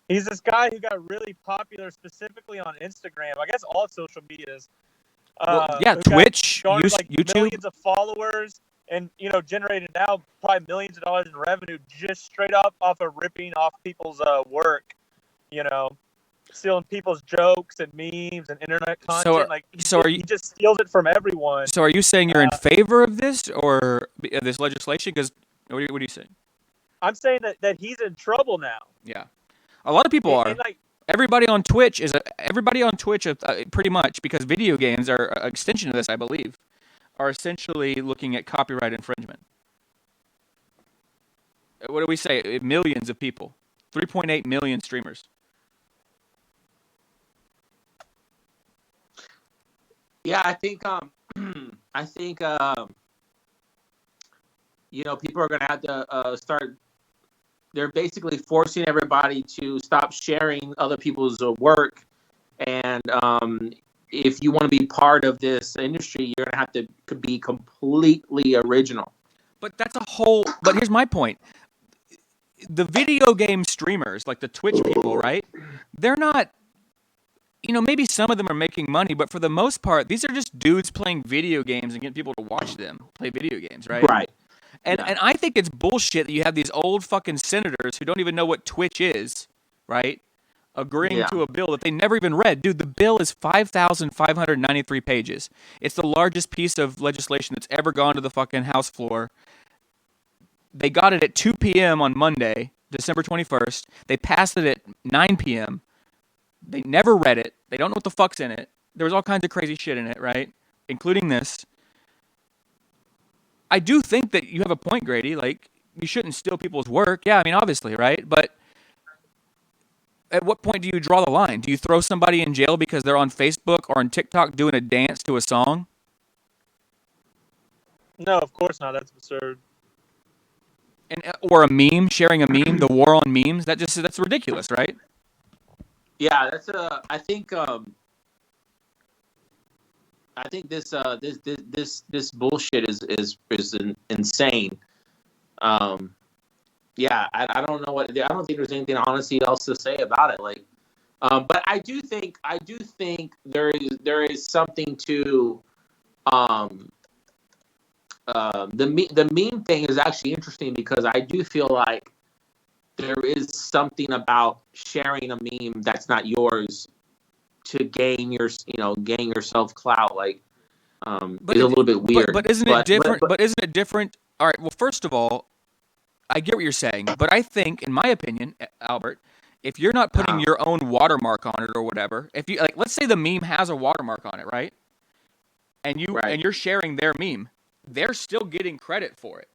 He's this guy who got really popular specifically on Instagram. I guess all social medias. Twitch, like YouTube, millions of followers, and generated now probably millions of dollars in revenue just straight up off of ripping off people's work. stealing people's jokes and memes and internet content. So are you? He just steals it from everyone. So are you saying you're in favor of this or this legislation? Because what are you saying? I'm saying that he's in trouble now. Yeah, a lot of people are. And Everybody on Twitch pretty much, because video games are an extension of this, I believe, are essentially looking at copyright infringement. What do we say? Millions of people, 3.8 million streamers. Yeah, I think people are gonna have to start. They're basically forcing everybody to stop sharing other people's work, and if you want to be part of this industry, you're gonna have to be completely original. But here's my point. The video game streamers, like the Twitch people, right? They're not. Maybe some of them are making money, but for the most part, these are just dudes playing video games and getting people to watch them play video games, right? Right. And I think it's bullshit that you have these old fucking senators who don't even know what Twitch is, right? Agreeing to a bill that they never even read. Dude, the bill is 5,593 pages. It's the largest piece of legislation that's ever gone to the fucking House floor. They got it at 2 p.m. on Monday, December 21st. They passed it at 9 p.m. They never read it. They don't know what the fuck's in it. There was all kinds of crazy shit in it, right? Including this. I do think that you have a point, Grady. Like, you shouldn't steal people's work. Yeah, I mean, obviously, right? But at what point do you draw the line? Do you throw somebody in jail because they're on Facebook or on TikTok doing a dance to a song? No, of course not. That's absurd. Or a meme, sharing a meme, the war on memes. That's ridiculous, right? Yeah, I think this bullshit is insane. Yeah, I don't know I don't think there's anything honestly else to say about it. Like, but I do think there is something to the meme thing is actually interesting because I do feel like there is something about sharing a meme that's not yours to gain yourself clout. Like, it's a little bit weird. But isn't it different? But isn't it different? All right. Well, first of all, I get what you're saying, but I think, in my opinion, Albert, if you're not putting your own watermark on it or whatever, if you let's say the meme has a watermark on it, right? And you're sharing their meme, they're still getting credit for it.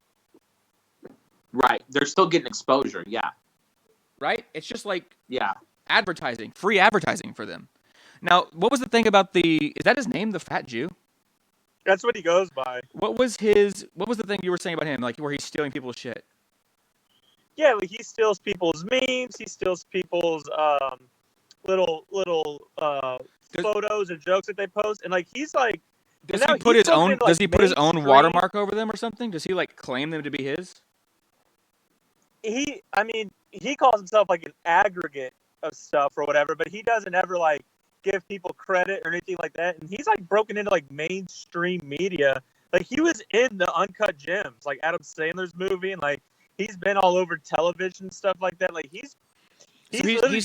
Right. They're still getting exposure. Yeah. Right? It's just like advertising, free advertising for them. Now, what was the thing about is that his name, the Fat Jew? That's what he goes by. What was the thing you were saying about him, like where he's stealing people's shit? Yeah, like he steals people's memes, he steals people's little photos and jokes that they post, and like he's like Does he put his own watermark over them or something? Does he like claim them to be his? He calls himself like an aggregate of stuff or whatever, but he doesn't ever like give people credit or anything like that. And he's like broken into like mainstream media. Like he was in the Uncut Gems, like Adam Sandler's movie, and like he's been all over television and stuff like that. Like he's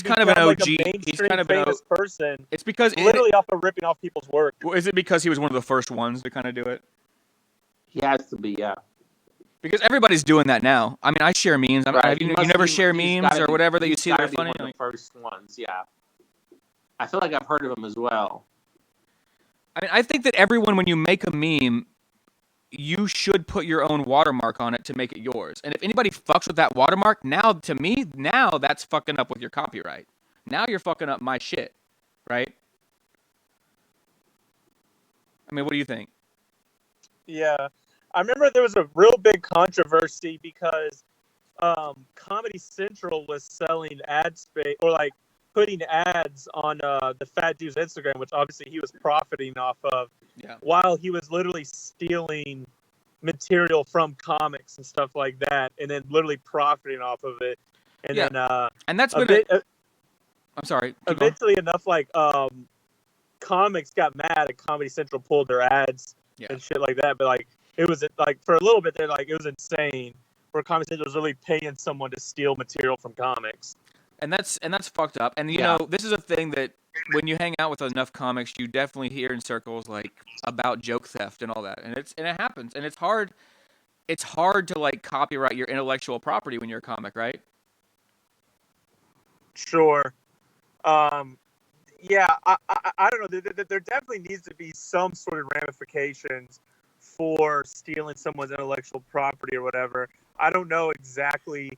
kind of an OG. Like a mainstream famous person. It's because literally off of ripping off people's work. Well, is it because he was one of the first ones to kind of do it? He has to be, yeah. Because everybody's doing that now. I mean, I share memes. Right. You never share memes or whatever that you see that are funny? One of the first ones, yeah. I feel like I've heard of him as well. I mean, I think that everyone, when you make a meme, you should put your own watermark on it to make it yours. And if anybody fucks with that watermark, to me, that's fucking up with your copyright. Now you're fucking up my shit, right? I mean, what do you think? Yeah. I remember there was a real big controversy because Comedy Central was selling ad space or like putting ads on the Fat Jew's Instagram, which obviously he was profiting off of, while he was literally stealing material from comics and stuff like that, and then literally profiting off of it. And then and that's been I'm sorry. Eventually enough, like comics got mad and Comedy Central pulled their ads and shit like that. But like it was like for a little bit, they're like it was insane. Where Comedy Central was really paying someone to steal material from comics. And that's fucked up. And you know, this is a thing that when you hang out with enough comics, you definitely hear in circles like about joke theft and all that. And it happens. And it's hard to like copyright your intellectual property when you're a comic, right? Sure. Yeah, I don't know. There definitely needs to be some sort of ramifications for stealing someone's intellectual property or whatever. I don't know exactly.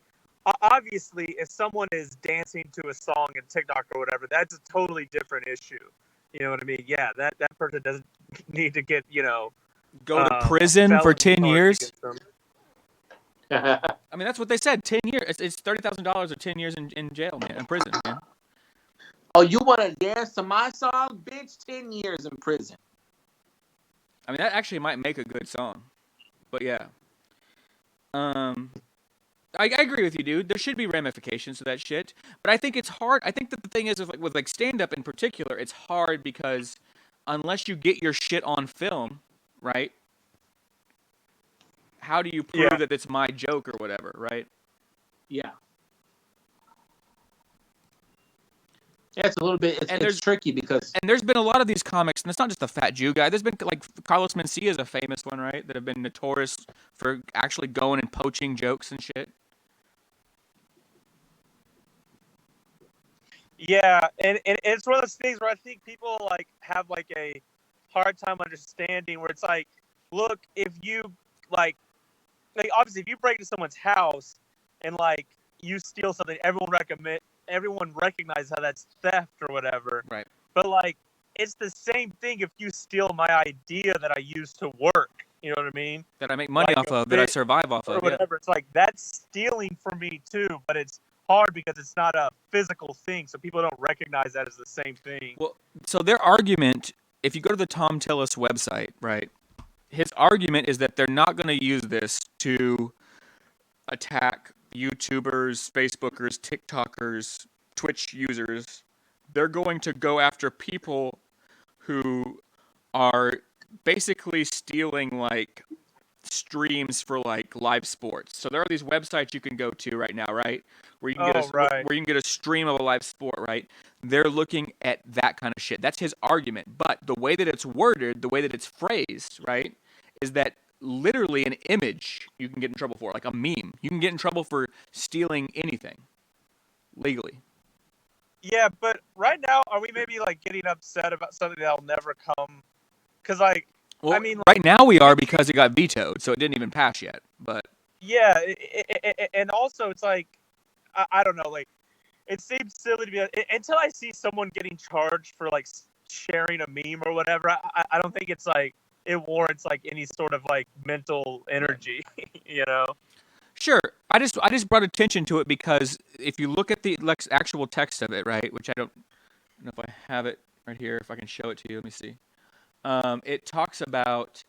Obviously, if someone is dancing to a song in TikTok or whatever, that's a totally different issue. You know what I mean? Yeah, that person doesn't need to get, Go to prison for 10 years. I mean, that's what they said. 10 years. It's $30,000 or 10 years in jail, man, in prison, man. Oh, you want to dance to my song? Bitch, 10 years in prison. I mean, that actually might make a good song. But yeah. I agree with you, dude. There should be ramifications to that shit. But I think it's hard. I think that the thing is with stand-up in particular, it's hard because unless you get your shit on film, right? How do you prove that it's my joke or whatever, right? Yeah. Yeah, it's a little bit. It's tricky because. And there's been a lot of these comics, and it's not just the Fat Jew guy. There's been like Carlos Mencia is a famous one, right? That have been notorious for actually going and poaching jokes and shit. Yeah, and it's one of those things where I think people like have like a hard time understanding. Where it's like, look, if you like obviously if you break into someone's house and like you steal something, everyone recognizes how that's theft or whatever. Right. But like, it's the same thing if you steal my idea that I use to work. You know what I mean? That I make money off of, that I survive off or of. whatever. Yeah. It's like that's stealing from me too, but it's hard because it's not a physical thing, so people don't recognize that as the same thing. Well, so their argument, if you go to the Tom Tillis website, right? His argument is that they're not going to use this to attack YouTubers, Facebookers, TikTokers, Twitch users. They're going to go after people who are basically stealing like streams for like live sports. So there are these websites you can go to right now, right? Where you can where you can get a stream of a live sport, right? They're looking at that kind of shit. That's his argument. But the way that it's worded, the way that it's phrased, right, is that literally an image you can get in trouble for, like a meme. You can get in trouble for stealing anything legally. Yeah, but right now, are we maybe like getting upset about something that'll never come? Because like, well, I mean, like, right now we are because it got vetoed, so it didn't even pass yet. But yeah, and also it's like, I don't know, like, it seems silly to be until I see someone getting charged for like sharing a meme or whatever. I don't think it's like it warrants like any sort of like mental energy, you know. Sure, I just brought attention to it because if you look at the actual text of it, right, which I don't know if I have it right here, if I can show it to you. Let me see. It talks about,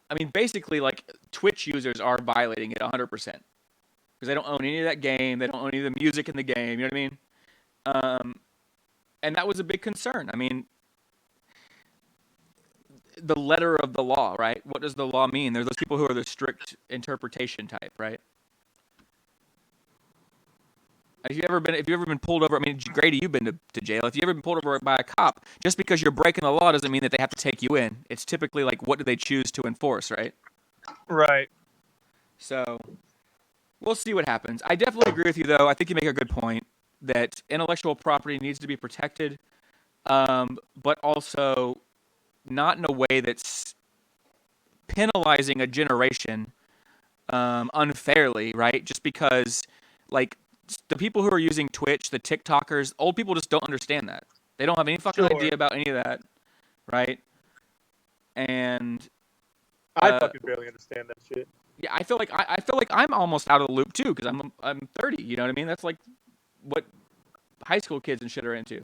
I mean, basically, like Twitch users are violating it 100% because they don't own any of that game, they don't own any of the music in the game. You know what I mean? And that was a big concern. I mean, the letter of the law, right? What does the law mean? There's those people who are the strict interpretation type, right? If you ever been pulled over, I mean, Grady, you've been to jail. If you ever been pulled over by a cop, just because you're breaking the law doesn't mean that they have to take you in. It's typically like, what do they choose to enforce, right? Right. So, we'll see what happens. I definitely agree with you, though. I think you make a good point that intellectual property needs to be protected, but also not in a way that's penalizing a generation unfairly, right? Just because, like, the people who are using Twitch, the TikTokers, old people just don't understand that. They don't have any fucking idea about any of that, right? And I fucking barely understand that shit. Yeah, I feel like I'm almost out of the loop too because I'm 30. You know what I mean? That's like what high school kids and shit are into.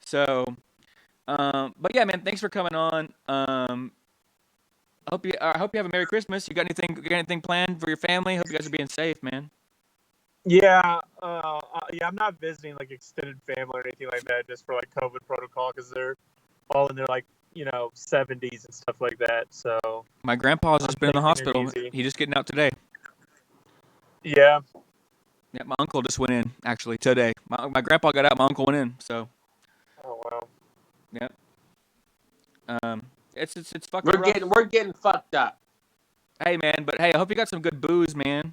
So, but yeah, man, thanks for coming on. I hope you have a Merry Christmas. You got anything planned for your family? Hope you guys are being safe, man. Yeah, I'm not visiting like extended family or anything like that, just for like COVID protocol because they're all in their like 70s and stuff like that. So my grandpa's just been in the hospital. He's just getting out today. Yeah. Yeah, my uncle just went in actually today. My grandpa got out. My uncle went in. So. Oh wow. Yeah. It's fucking rough. We're getting fucked up. Hey man, but hey, I hope you got some good booze, man.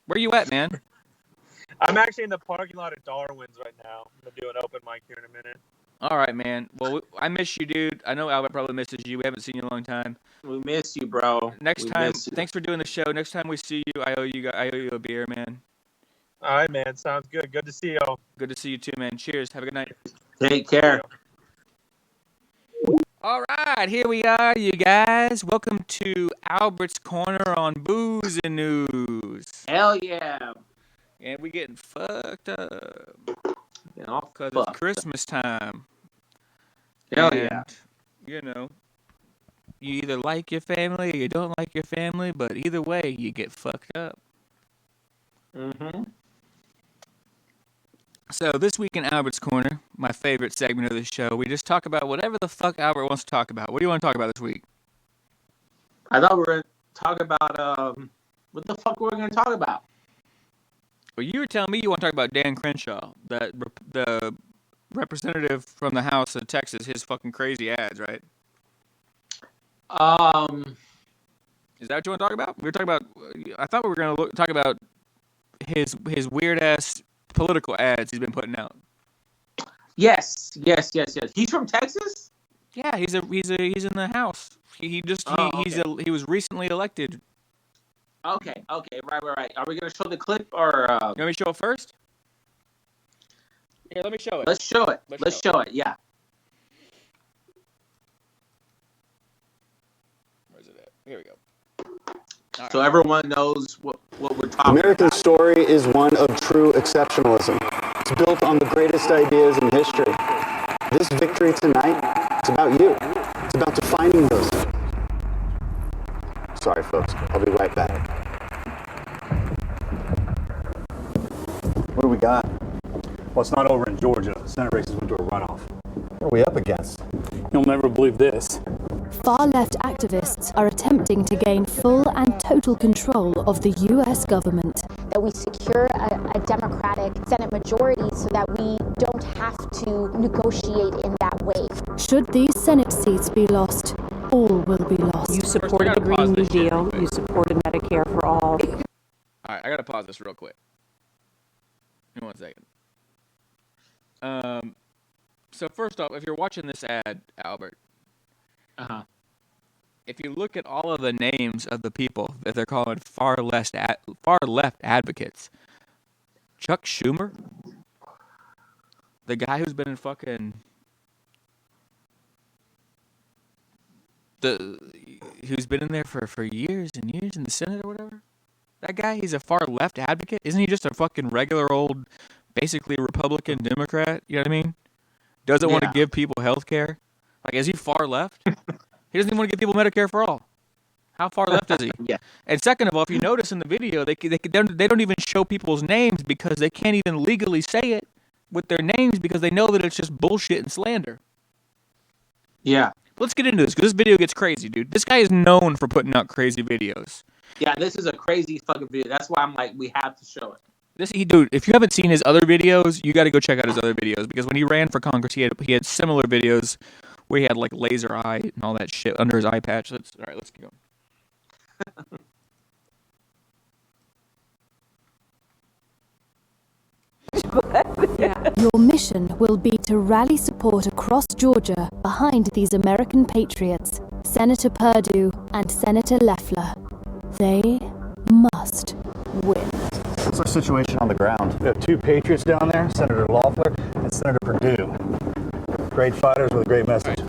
Where you at, man? I'm actually in the parking lot at Darwin's right now. I'm gonna do an open mic here in a minute. All right, man. Well, I miss you, dude. I know Albert probably misses you. We haven't seen you in a long time. We miss you, bro. Next time, thanks for doing the show. Next time we see you, I owe you a beer, man. All right, man. Sounds good. Good to see y'all. Good to see you too, man. Cheers. Have a good night. Take care. All right, here we are, you guys. Welcome to Albert's Corner on Booze and News. Hell yeah. And we getting fucked up. Because it's Christmas time. Hell yeah. You know, you either like your family or you don't like your family, but either way, you get fucked up. Mm-hmm. So this week in Albert's Corner, my favorite segment of the show, we just talk about whatever the fuck Albert wants to talk about. What do you want to talk about this week? I thought we were going to talk about, what the fuck were we going to talk about? Well, you were telling me you want to talk about Dan Crenshaw, the representative from the House of Texas, his fucking crazy ads, right? Is that what you want to talk about? We were talking about, I thought we were going to talk about his weird-ass political ads he's been putting out. Yes. He's from Texas? Yeah, he's in the House. He was recently elected. Okay, right. Are we gonna show the clip or? You want me to show it first? Yeah, let me show it. Let's show it. Let's show it. Yeah. Where's it at? Here we go. So everyone knows what we're talking about. American story is one of true exceptionalism. It's built on the greatest ideas in history. This victory tonight, it's about you. It's about defining those. Sorry, folks. I'll be right back. What do we got? Well, it's not over in Georgia. Senate races went to a runoff. What are we up against? You'll never believe this. Far-left activists are attempting to gain full and total control of the U.S. government. That we secure a Democratic Senate majority so that we don't have to negotiate in that way. Should these Senate seats be lost, all will be lost. You supported the Green New Deal. You supported Medicare for all. All right, I got to pause this real quick. Give me 1 second. So first off, if you're watching this ad, Albert, if you look at all of the names of the people that they're calling far left advocates, Chuck Schumer, the guy who's been in fucking who's been in there for years and years in the Senate or whatever. That guy, he's a far left advocate. Isn't he just a fucking regular old, basically Republican Democrat? You know what I mean? Doesn't want to give people health care. Like, is he far left? He doesn't even want to give people Medicare for all. How far left is he? Yeah. And second of all, if you notice in the video, they don't even show people's names because they can't even legally say it with their names because they know that it's just bullshit and slander. Yeah. Let's get into this because this video gets crazy, dude. This guy is known for putting out crazy videos. Yeah, this is a crazy fucking video. That's why I'm like, we have to show it. Dude, if you haven't seen his other videos, you got to go check out his other videos because when he ran for Congress, he had similar videos where he had like laser eye and all that shit under his eye patch. All right, let's keep going. Your mission will be to rally support across Georgia behind these American patriots, Senator Perdue and Senator Loeffler. They must win. What's our situation on the ground? We have two patriots down there, Senator Loeffler and Senator Perdue. Great fighters with a great message.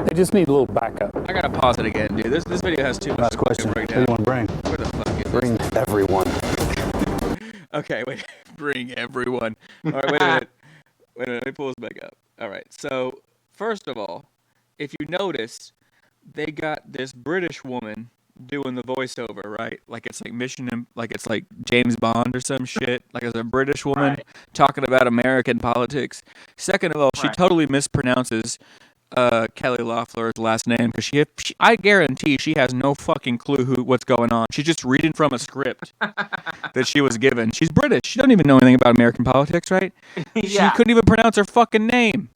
They just need a little backup. I gotta pause it again, dude. This video has too much. Last question. Who do you want to bring? Where the fuck is Bring this? everyone. Okay, wait. Bring everyone. All right, wait a minute. Let me pull this back up. All right. So first of all, if you notice, they got this British woman doing the voiceover, right? Like it's like it's like James Bond or some shit. Like it's a British woman talking about American politics. Second of all, she totally mispronounces Kelly Loeffler's last name because I guarantee she has no fucking clue what's going on. She's just reading from a script that she was given. She's British. She doesn't even know anything about American politics, right? She couldn't even pronounce her fucking name.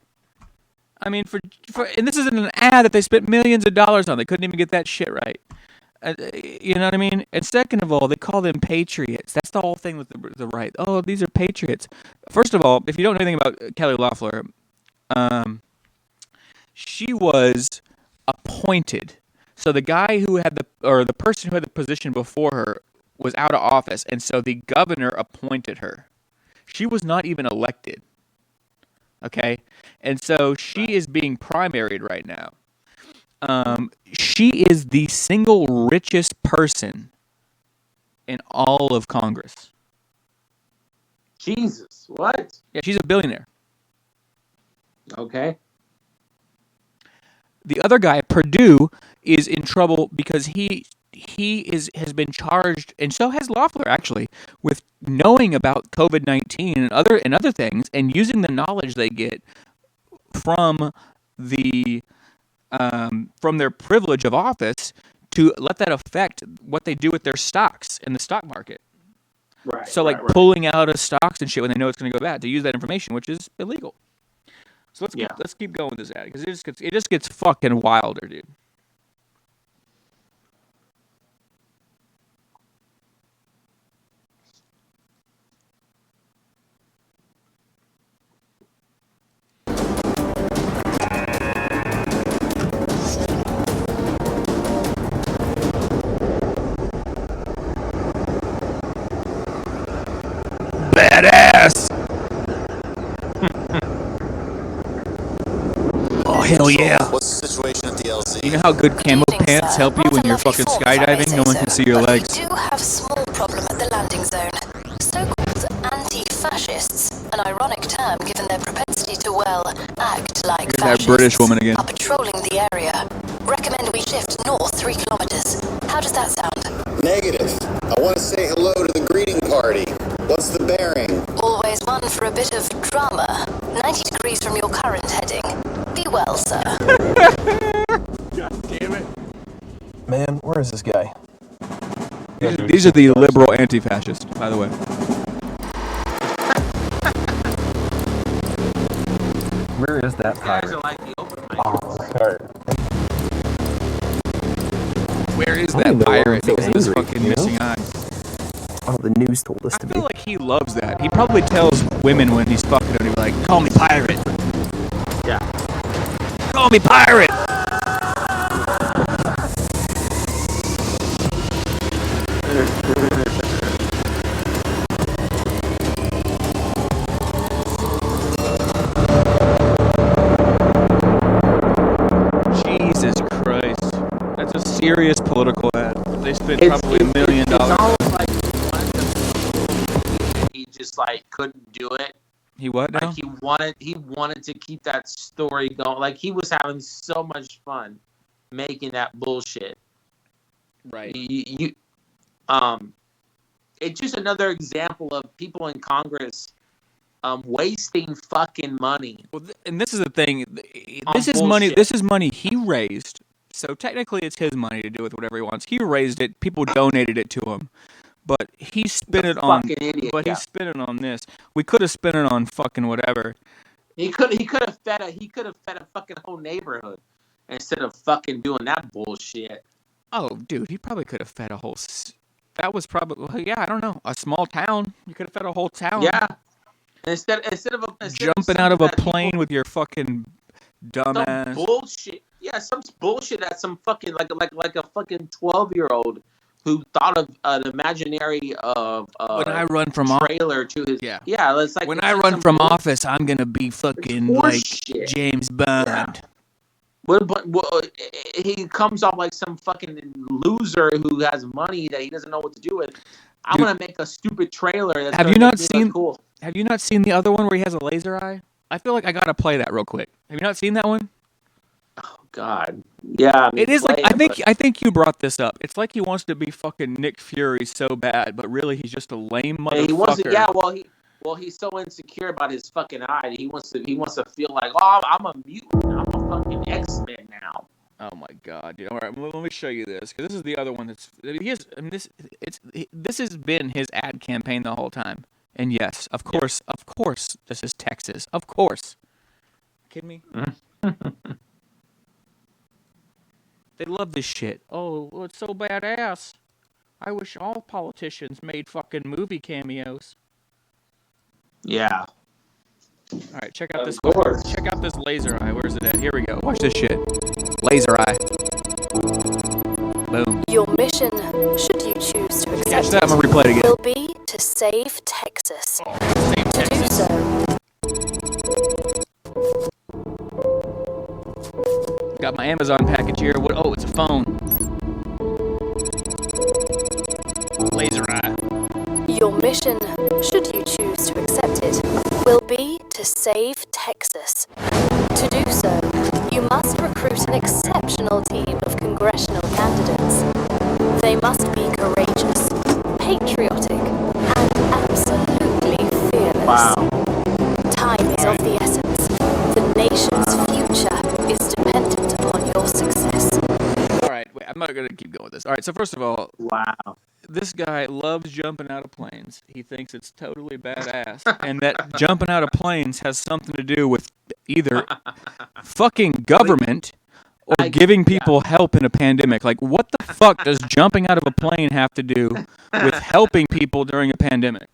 I mean, and this isn't an ad that they spent millions of dollars on. They couldn't even get that shit right. You know what I mean? And second of all, they call them patriots. That's the whole thing with the right. Oh, these are patriots. First of all, if you don't know anything about Kelly Loeffler, she was appointed. So the guy who had the person who had the position before her was out of office, and so the governor appointed her. She was not even elected. Okay? And so she is being primaried right now. She is the single richest person in all of Congress. Jesus, what? Yeah, she's a billionaire. Okay. The other guy, Perdue, is in trouble because he has been charged, and so has Loeffler actually, with knowing about COVID-19 and other things, and using the knowledge they get from their privilege of office to let that affect what they do with their stocks in the stock market. Right. So pulling out of stocks and shit when they know it's going to go bad to use that information, which is illegal. So let's keep going with this ad because it just gets fucking wilder, dude. Badass. Oh hell yeah! What's the situation at the LZ? You know how good camo pants help you when you're fucking skydiving? No one can see your legs. We do have a small problem at the landing zone. So-called anti-fascists, an ironic term given their propensity to, act like Here's fascists, that British woman again. are patrolling the area. Recommend we shift north 3 kilometers. How does that sound? Negative. I want to say hello to the greeting party. What's the bearing? Always one for a bit of drama. 90 degrees from your current heading. Be well, sir. God damn it. Man, where is this guy? These are the liberal anti-fascists, by the way. Where is that pirate? Where is that pirate? Because of his fucking missing eye. Oh, the news told us to I feel like he loves that. He probably tells women when he's fucking them, he's like, call me pirate. Yeah. Call me pirate. Jesus Christ. That's a serious political ad. They spent probably $1 million. It's almost like he just couldn't do it. He what now? He wanted to keep that story going. Like he was having so much fun making that bullshit. Right. It's just another example of people in Congress wasting fucking money. Well, and this is the thing. This is money. This is money he raised. So technically, it's his money to do with whatever he wants. He raised it. People donated it to him, but he spent it on. Idiot, he spent it on this. We could have spent it on fucking whatever. He could have fed a fucking whole neighborhood instead of fucking doing that bullshit. Oh, dude, he probably could have fed a whole. That was probably I don't know, a small town. You could have fed a whole town. Yeah. Instead jumping out of a plane with your fucking dumbass. Some bullshit. Yeah, some bullshit that some fucking like a fucking 12-year-old who thought of an imaginary when I run from trailer to his it's like when I run from office, I'm gonna be fucking like James Bond. Yeah. But he comes off like some fucking loser who has money that he doesn't know what to do with. I'm gonna make a stupid trailer. That's have you not seen? Cool. Have you not seen the other one where he has a laser eye? I feel like I gotta play that real quick. Have you not seen that one? Oh God, yeah. It is like I think you brought this up. It's like he wants to be fucking Nick Fury so bad, but really he's just a lame motherfucker. He wants to, Well, he's so insecure about his fucking eye. He wants to feel like, oh, I'm a mutant. I'm a fucking X-Men now. Oh my God, dude! All right, let me show you this because this is the other one that's this has been his ad campaign the whole time. And yes, of course, this is Texas. Of course, kidding me? They love this shit. Oh, well, it's so badass. I wish all politicians made fucking movie cameos. Yeah. All right, check out this. Check out this laser eye. Where's it at? Here we go. Watch this shit. Laser eye. Boom. Your mission, should you choose to accept Catch that. I'm gonna replay it again. will be to save Texas. To do so, Got my Amazon package here. What? Oh, it's a phone. Laser eye. your mission, should you choose to accept it, will be to save Texas. To do so, you must recruit an exceptional team of congressional candidates. They must be courageous, patriotic, and absolutely fearless. Wow. Time is of the essence. The nation's future is dependent upon your success. All right, wait, I'm not gonna keep going with this. All right, so first of all, wow, this guy loves jumping out of planes. He thinks it's totally badass, and that jumping out of planes has something to do with either fucking government or giving people help in a pandemic. Like, what the fuck does jumping out of a plane have to do with helping people during a pandemic?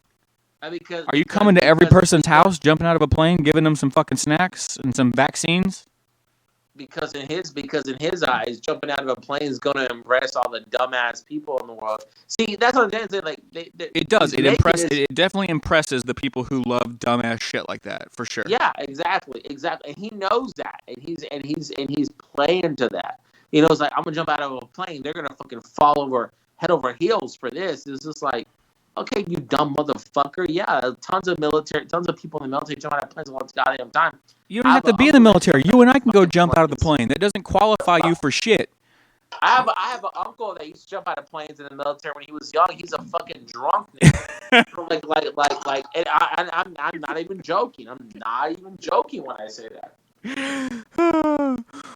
Are you coming to every person's house, jumping out of a plane, giving them some fucking snacks and some vaccines? Because in his eyes, jumping out of a plane is gonna impress all the dumbass people in the world. See, that's what I'm saying. Like, It does. It definitely impresses the people who love dumbass shit like that, for sure. Yeah, exactly. And he knows that, and he's playing to that. He knows, like, I'm gonna jump out of a plane. They're gonna fucking fall over head over heels for this. It's just like, okay, you dumb motherfucker. Yeah, tons of people in the military jump out of planes all the goddamn time. You don't have to be in the military. You and I can go jump out of the plane. That doesn't qualify you for shit. I have an uncle that used to jump out of planes in the military when he was young. He's a fucking drunk nigga. And I'm not even joking. I'm not even joking when I say that.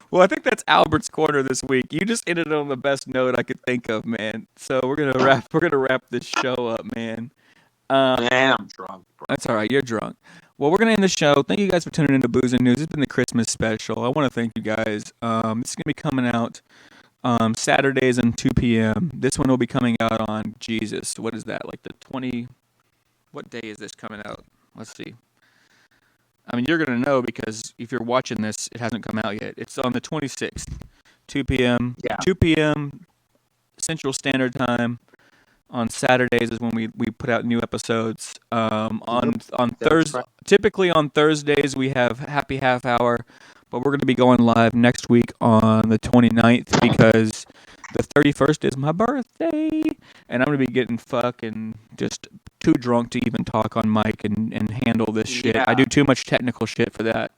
Well, I think that's Albert's corner this week. You just ended on the best note I could think of, man. So we're gonna wrap this show up, man. Man, I'm drunk, bro. That's all right. You're drunk. Well, we're gonna end the show. Thank you guys for tuning into Booze and News. It's been the Christmas special. I want to thank you guys. This is gonna be coming out Saturdays and 2 p.m. This one will be coming out on Jesus. What is that? Like the 20? What day is this coming out? Let's see. I mean, you're going to know because if you're watching this, it hasn't come out yet. It's on the 26th, 2 p.m. Yeah. 2 p.m. Central Standard Time. On Saturdays is when we put out new episodes. On Thursday, typically on Thursdays we have Happy Half Hour, but we're going to be going live next week on the 29th because the 31st is my birthday, and I'm going to be getting fucking just too drunk to even talk on mic and handle this shit. Yeah. I do too much technical shit for that.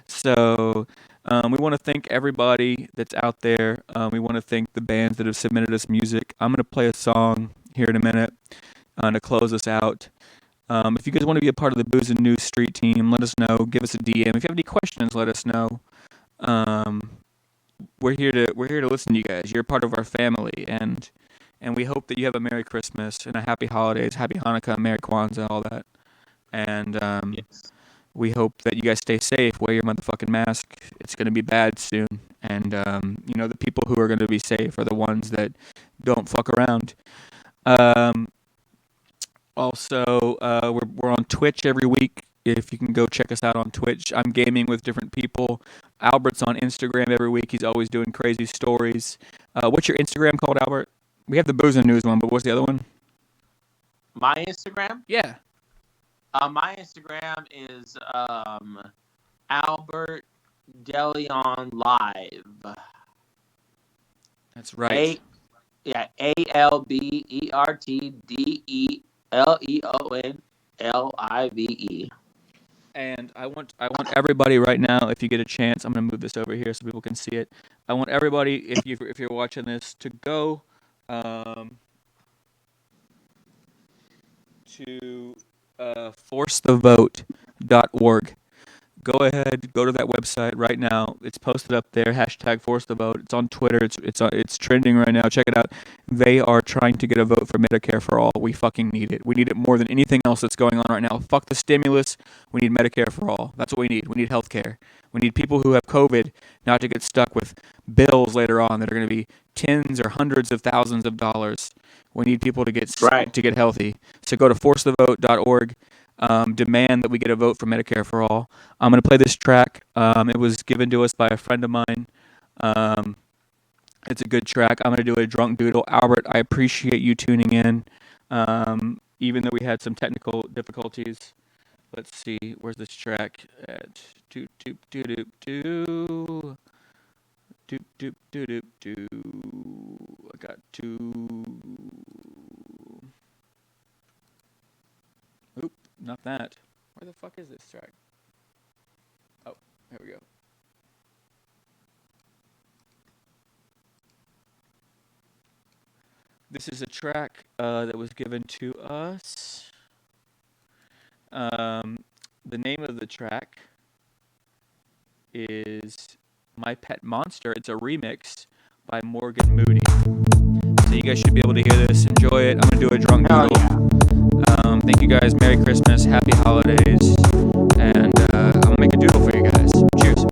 So we want to thank everybody that's out there. We want to thank the bands that have submitted us music. I'm going to play a song here in a minute to close us out. If you guys want to be a part of the Booze and News Street team, let us know. Give us a DM. If you have any questions, let us know. We're here to listen to you guys. You're a part of our family, and we hope that you have a Merry Christmas and a Happy Holidays, Happy Hanukkah, Merry Kwanzaa, all that. And Yes. we hope that you guys stay safe. Wear your motherfucking mask. It's going to be bad soon. And, the people who are going to be safe are the ones that don't fuck around. Also, we're on Twitch every week. If you can go check us out on Twitch. I'm gaming with different people. Albert's on Instagram every week. He's always doing crazy stories. What's your Instagram called, Albert? We have the Booze and News one, but what's the other one? My Instagram? Yeah. My Instagram is Albert Deleon Live. That's right. AlbertDeleonLive. And I want everybody right now, if you get a chance, I'm gonna move this over here so people can see it. I want everybody, if you're watching this, to go to forcethevote.org. Go ahead, go to that website right now. It's posted up there. #ForceTheVote. It's on Twitter. It's trending right now. Check it out. They are trying to get a vote for Medicare for all. We fucking need it. We need it more than anything else that's going on right now. Fuck the stimulus. We need Medicare for all. That's what we need. We need health care. We need people who have COVID not to get stuck with bills later on that are going to be tens or hundreds of thousands of dollars. We need people to get healthy. So go to forcethevote.org. Demand that we get a vote for Medicare for all. I'm going to play this track. It was given to us by a friend of mine. It's a good track. I'm going to do a drunk doodle. Albert, I appreciate you tuning in, even though we had some technical difficulties. Let's see. Where's this track? At doop doop doop doop doop doop doop doop. I got two. Oop, not that. Where the fuck is this track? Oh, here we go. This is a track that was given to us. The name of the track is My Pet Monster. It's a remix by Morgan Moody. So you guys should be able to hear this, enjoy it. I'm going to do a drunk doodle. Thank you guys. Merry Christmas. Happy holidays. And I'm going to make a doodle for you guys. Cheers.